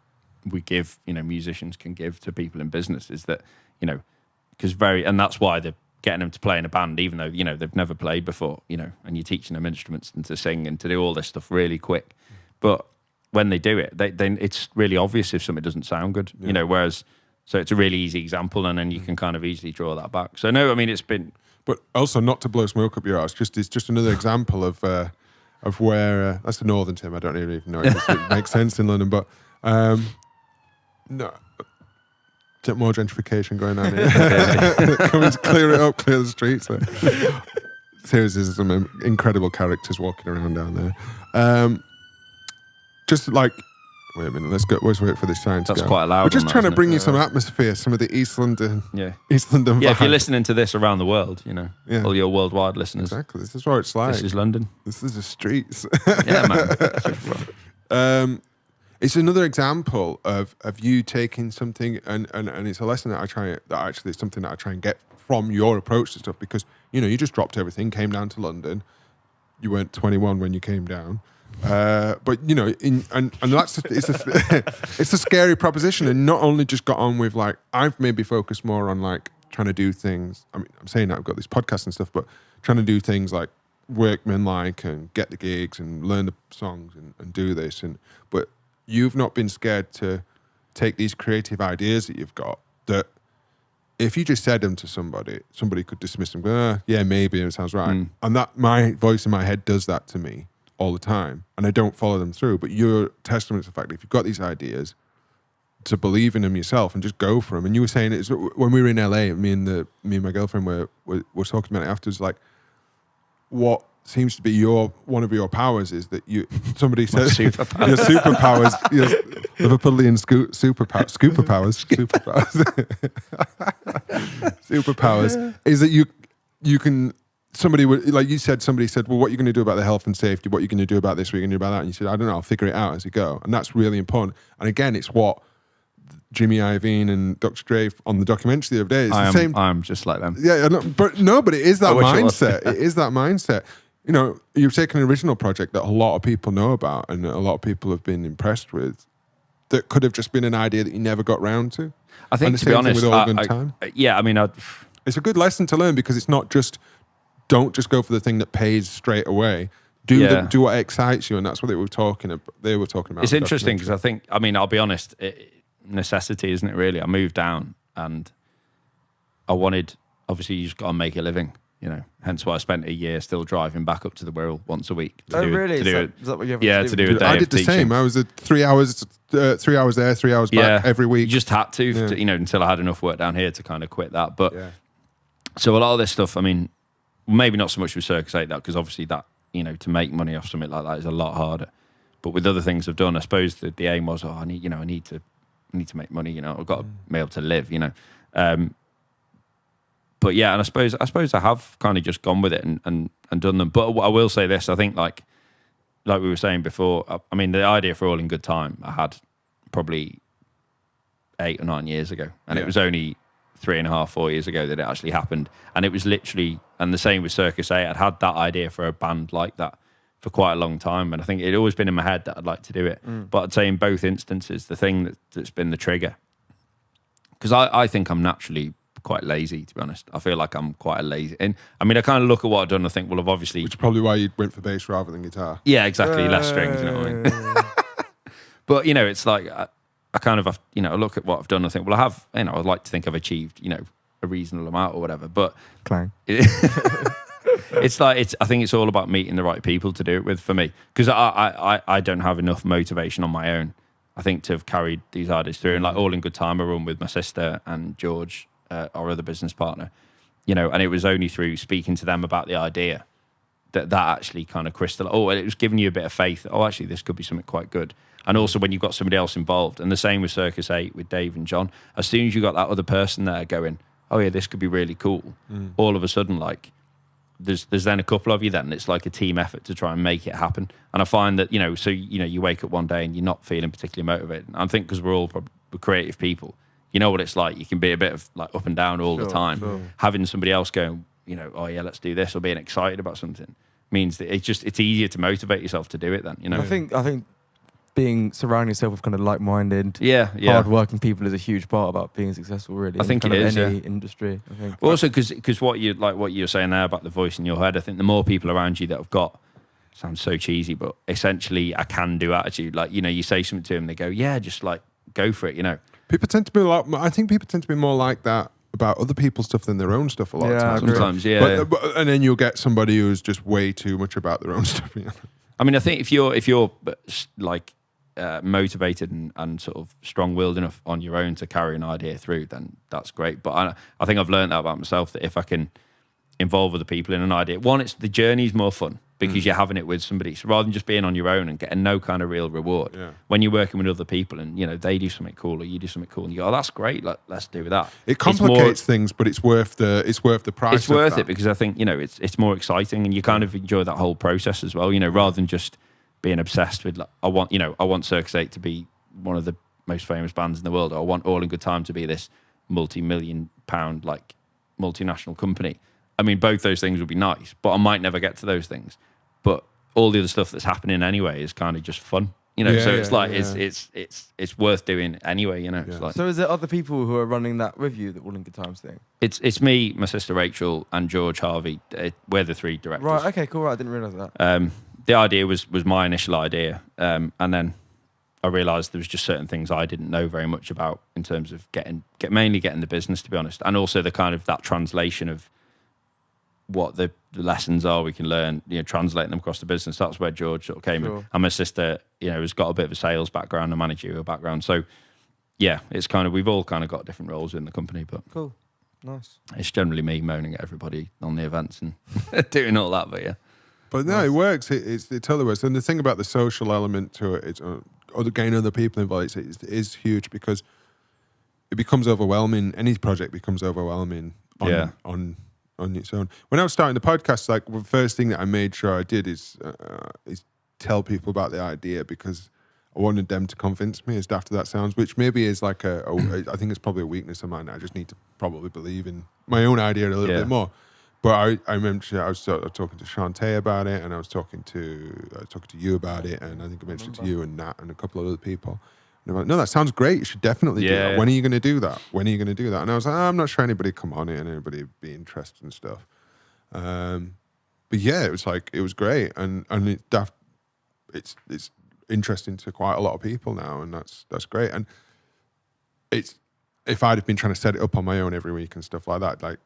S3: we give, musicians can give to people in business, is that, because and that's why they're getting them to play in a band, even though, they've never played before, and you're teaching them instruments and to sing and to do all this stuff really quick. But when they do it, they it's really obvious if something doesn't sound good, whereas, so it's a really easy example, and then you can kind of easily draw that back. So no, it's been...
S4: But also, not to blow smoke up your ass, it's just another example of where that's the northern term. I don't really even know if it makes sense in London, but no, more gentrification going on here. Coming to clear it up, clear the streets. Seriously, there's some incredible characters walking around down there. Just like, wait a minute, let's wait for this sign to go.
S3: That's quite loud.
S4: We're just trying to bring you some atmosphere, some of the East London. East London.
S3: Yeah, if you're listening to this around the world, all your worldwide listeners.
S4: Exactly. This is what it's like.
S3: This is London.
S4: This is the streets.
S3: Yeah, man.
S4: It's another example of you taking something and it's a lesson that it's something that I try and get from your approach to stuff, because you just dropped everything, came down to London. You weren't 21 when you came down. But and that's it's a scary proposition, and not only just got on with like I've maybe focused more on like trying to do things. I mean, I'm saying that I've got these podcasts and stuff, but trying to do things like workman-like and get the gigs and learn the songs and do this. But you've not been scared to take these creative ideas that you've got that if you just said them to somebody could dismiss them, go, yeah, maybe it sounds right. And that my voice in my head does that to me all the time, and I don't follow them through. But you're testament to the fact that if you've got these ideas, to believe in them yourself and just go for them. And you were saying it's when we were in LA, me and my girlfriend were talking about it afterwards. Like, what seems to be one of your powers is that somebody says your superpowers, your Liverpudlian superpowers is that you can. Somebody said, well, what are you going to do about the health and safety? What are you going to do about this? What are you going to do about that? And you said, I don't know, I'll figure it out as you go. And that's really important. And again, it's what Jimmy Iovine and Dr. Dre on the documentary the other day. It's the same. I'm
S3: just like them.
S4: Yeah, but it is that mindset. It is that mindset. You've taken an original project that a lot of people know about and a lot of people have been impressed with that could have just been an idea that you never got round to.
S3: I think, to be honest,
S4: it's a good lesson to learn because it's not just, don't just go for the thing that pays straight away. Do what excites you, and that's what they were talking about.
S3: It's interesting because I'll be honest, necessity, isn't it, really? I moved down and I wanted, obviously you just got to make a living, hence why I spent a year still driving back up to the Wirral once a week.
S2: Is that what you have
S3: to do a day
S4: I did the
S3: teaching.
S4: same. I was at 3 hours there, 3 hours back every week.
S3: You just had to, until I had enough work down here to kind of quit that. But so a lot of this stuff, maybe not so much with Circus VIII, because obviously that, to make money off something like that is a lot harder. But with other things I've done, I suppose the aim was, I need to make money, I've got to be able to live, But yeah, and I suppose I have kind of just gone with it and done them. But I will say this, I think like we were saying before, the idea for All in Good Time I had probably 8 or 9 years ago. And it was only 3.5, 4 years ago that it actually happened. And it was literally, and the same with Circus VIII, I'd had that idea for a band like that for quite a long time. And I think it'd always been in my head that I'd like to do it. But I'd say in both instances, the thing that's been the trigger, because I think I'm naturally quite lazy, to be honest. I feel like I'm quite a lazy. And I kind of look at what I've done and I think, well, I've obviously...
S4: Which is probably why you went for bass rather than guitar.
S3: Yeah, exactly. Less strings, you know what I mean? But, it's like... I kind of, I look at what I've done and I think, well, I have, I'd like to think I've achieved, a reasonable amount or whatever, but
S2: Clang.
S3: It's like, I think it's all about meeting the right people to do it with for me, because I don't have enough motivation on my own, I think, to have carried these ideas through. And like All in Good Time, I run with my sister and George, our other business partner, and it was only through speaking to them about the idea that actually kind of crystallized. It was giving you a bit of faith. Actually, this could be something quite good. And also when you've got somebody else involved, and the same with Circus VIII with Dave and John, as soon as you got that other person there going, oh yeah, this could be really cool, all of a sudden, like, there's then a couple of you then, it's like a team effort to try and make it happen. And I find that, you wake up one day and you're not feeling particularly motivated. And I think because we're creative people, you know what it's like. You can be a bit of like up and down all the time. Sure. Having somebody else going, oh yeah, let's do this, or being excited about something means that it's easier to motivate yourself to do it then,
S2: I think surrounding yourself with kind of like-minded, hard-working people is a huge part about being successful, really.
S3: I think it is,
S2: any industry, I think.
S3: Also, because what you're saying there about the voice in your head, I think the more people around you that have got, sounds so cheesy, but essentially a can-do attitude. Like, you say something to them, they go, yeah, just like go for it,
S4: People tend to be I think people tend to be more like that about other people's stuff than their own stuff a lot of times.
S3: Sometimes,
S4: But, and then you'll get somebody who's just way too much about their own stuff.
S3: I think if you're like motivated and sort of strong-willed enough on your own to carry an idea through, then that's great. But I think I've learned that about myself, that if I can involve other people in an idea, one, it's the journey's more fun because you're having it with somebody. So rather than just being on your own and getting no kind of real reward, when you're working with other people and they do something cool or you do something cool and you go, oh, that's great, let's do that.
S4: It complicates things, but it's worth the price.
S3: It's worth it because I think it's more exciting and you kind of enjoy that whole process as well. Rather than just being obsessed with, like, I want Circus VIII to be one of the most famous bands in the world. Or I want All in Good Time to be this multi-million-pound like multinational company. I mean, both those things would be nice, but I might never get to those things. But all the other stuff that's happening anyway is kind of just fun. So it's like it's worth doing anyway. It's like.
S2: So is there other people who are running that with you, the All in Good Times thing?
S3: It's me, my sister Rachel, and George Harvey. We're the 3 directors.
S2: Right. Okay. Cool. Right. I didn't realise that.
S3: The idea was my initial idea, and then I realised there was just certain things I didn't know very much about in terms of mainly getting the business, to be honest, and also the kind of that translation of what the lessons are we can learn, translating them across the business. That's where George sort of came in. And my sister, has got a bit of a sales background, a managerial background. So, yeah, it's kind of, we've all kind of got different roles in the company, but
S2: cool, nice.
S3: It's generally me moaning at everybody on the events and doing all that, but yeah.
S4: But no, it works. It totally works. And the thing about the social element to it, it's getting other people involved. It is huge because it becomes overwhelming. Any project becomes overwhelming on its own. When I was starting the podcast, like the first thing that I made sure I did is tell people about the idea, because I wanted them to convince me, as daft as that sounds, which maybe is like I think it's probably a weakness of mine. I just need to probably believe in my own idea a little bit more. But I remember I was talking to Shantae about it, and I was talking to you about it, and I think I mentioned it to you and Nat and a couple of other people. And I'm like, no, that sounds great. You should definitely do that. When are you going to do that? When are you going to do that? And I was like, I'm not sure anybody come on it and anybody would be interested and stuff. But yeah, it was great, and it's interesting to quite a lot of people now, and that's great. And it's, if I'd have been trying to set it up on my own every week and stuff like that, like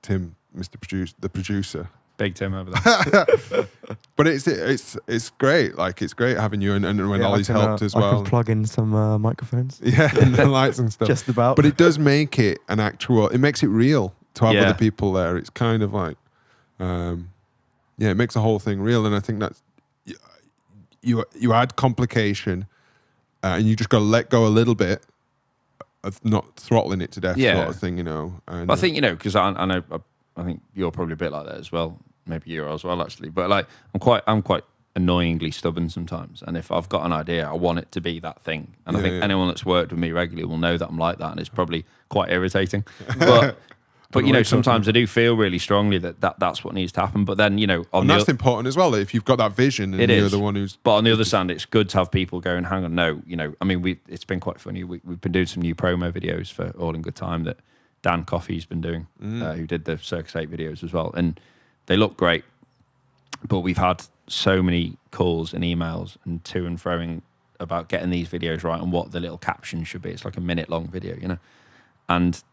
S4: Tim, the producer.
S3: Big Tim over there.
S4: But it's great. Like, it's great having you, and when Ollie's helped as well.
S2: I can plug in some microphones.
S4: Yeah, and the lights and stuff.
S2: Just about.
S4: But it does make it it makes it real to have other people there. It's kind of like, it makes the whole thing real. And I think that's, you add complication, and you just got to let go a little bit of not throttling it to death, sort of thing, And
S3: I think, because I know, I think you're probably a bit like that as well. Maybe you are as well, actually. But like, I'm quite annoyingly stubborn sometimes. And if I've got an idea, I want it to be that thing. And I think anyone that's worked with me regularly will know that I'm like that, and it's probably quite irritating. But sometimes I do feel really strongly that's what needs to happen. But then,
S4: and that's important as well. If you've got that vision, and you're the one who's.
S3: But on the other side, it's good to have people going, hang on, no, I mean, it's been quite funny. We've been doing some new promo videos for All in Good Time that Dan Coffey's been doing, who did the Circus VIII videos as well, and they look great. But we've had so many calls and emails and to and froing about getting these videos right and what the little caption should be. It's like a minute-long video, and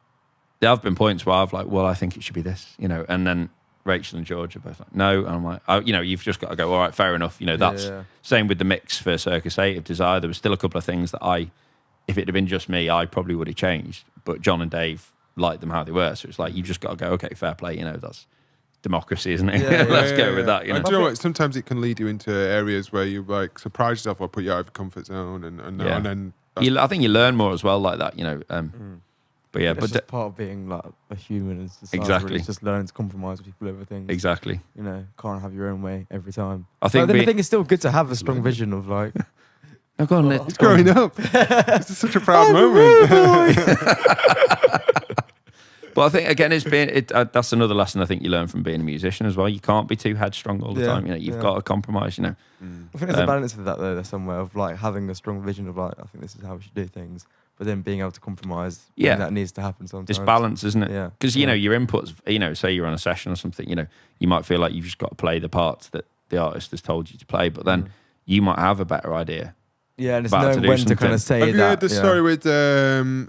S3: there have been points where I've like, well, I think it should be this, and then Rachel and George are both like, no, and I'm like, you've just got to go, all right, fair enough, that's same with the mix for Circus VIII of Desire. There was still a couple of things that if it had been just me, I probably would have changed, but John and Dave liked them how they were, so it's like, you've just got to go, okay, fair play, that's democracy, isn't it? Let's go with that.
S4: Do you know what? Sometimes it can lead you into areas where you like surprise yourself or put you out of your comfort zone, and then
S3: I think you learn more as well, like that. But yeah,
S2: it's just part of being like a human in society.
S3: Exactly.
S2: Really. It's just learning to compromise with people over things.
S3: Exactly.
S2: Can't have your own way every time.
S3: I think
S2: it's still good to have a strong vision of like.
S3: No, go on,
S4: it's growing up. It's such a proud moment.
S3: But I think again, that's another lesson I think you learn from being a musician as well. You can't be too headstrong all the time. You've got to compromise.
S2: I think there's a balance with that though. There's somewhere of like having a strong vision of like, I think this is how we should do things, but then being able to compromise.
S3: Yeah,
S2: that needs to happen sometimes.
S3: It's balance, isn't it?
S2: Yeah.
S3: Because your inputs. Say you're on a session or something. You might feel like you've just got to play the parts that the artist has told you to play, but then you might have a better idea.
S2: Yeah, and it's knowing when to kind of say that.
S4: Have you heard the story with,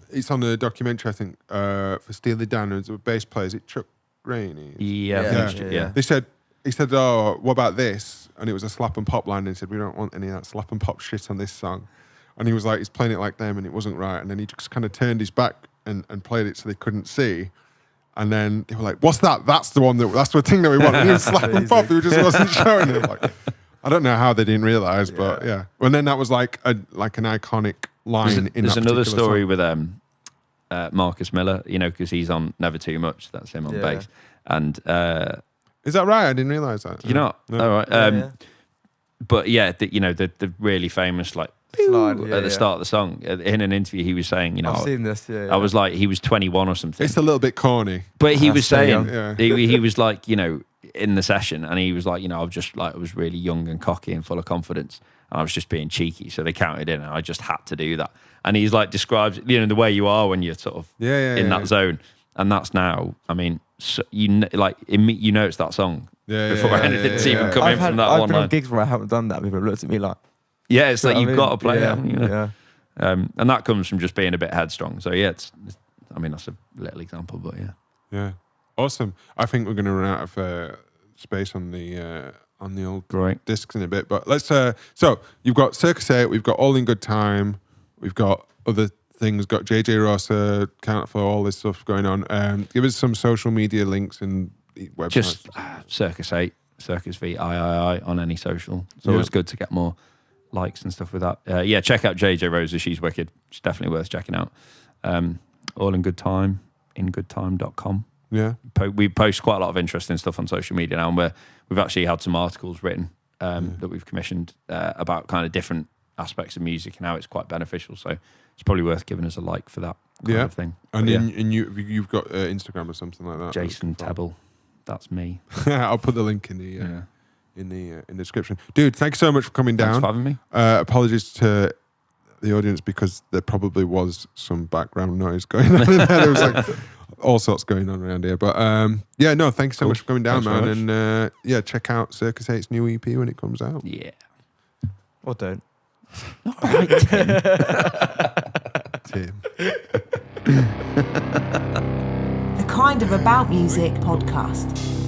S4: it's on the documentary, I think, for Steely Dan, as a bass player, is it Chuck Rainey?
S3: Yeah.
S4: He said, oh, what about this? And it was a slap and pop line, and he said, we don't want any of that slap and pop shit on this song. And he was like, he's playing it like them, and it wasn't right. And then he just kind of turned his back and played it so they couldn't see. And then they were like, what's that? That's the thing that we want. And he was slap and pop, he just wasn't showing it. Like, I don't know how they didn't realise, but yeah. And then that was like an iconic line.
S3: There's another story song with Marcus Miller, because he's on Never Too Much. That's him on bass. And
S4: is that right? I didn't realise that.
S3: You're not? No. All right. But yeah, the really famous like
S2: Slide,
S3: at the start of the song. In an interview, he was saying, you know,
S2: I've seen this. Yeah,
S3: I was like, he was 21 or something.
S4: It's a little bit corny.
S3: But he was
S2: so
S3: saying,
S4: young.
S3: he was like, you know, in the session, and he was like, you know, I was really young and cocky and full of confidence, and I was just being cheeky. So they counted in, and I just had to do that. And he's like, describes, you know, the way you are when you're sort of in that zone. And that's now, I mean, so you know it's that song before anything's even come in from that
S2: I've
S3: one
S2: been
S3: line.
S2: on gigs where I haven't done that. People have looked at me like,
S3: Yeah, it's like you've got to play
S2: yeah,
S3: it, you know?
S2: Yeah.
S3: And that comes from just being a bit headstrong. So yeah, I mean, that's a little example, but yeah.
S4: Yeah. Awesome. I think we're going to run out of space on the old discs in a bit. But let's. So you've got Circus VIII. We've got All in Good Time. We've got other things. Got JJ Rosa, Counterflow, all this stuff going on. Give us some social media links and websites.
S3: Just Circus VIII, Circus VIII on any social. It's always good to get more likes and stuff with that. Yeah, check out JJ Rosa. She's wicked. She's definitely worth checking out. All in Good Time, ingoodtime.com.
S4: Yeah.
S3: We post quite a lot of interesting stuff on social media now, and we've actually had some articles written that we've commissioned about kind of different aspects of music and how it's quite beneficial. So it's probably worth giving us a like for that kind of thing.
S4: And you've got Instagram or something like that.
S3: Jason Tebble, that's me.
S4: I'll put the link in the description. Dude, thanks so much for coming down.
S3: Thanks for having me.
S4: Apologies to the audience because there probably was some background noise going on in there. There was like all sorts going on around here. But thanks so much for coming down,
S3: thanks
S4: man. And check out Circus VIII's new EP when it comes out.
S3: Yeah.
S2: Or don't.
S3: All right, Tim.
S4: Tim.
S1: The Kind of About Music podcast.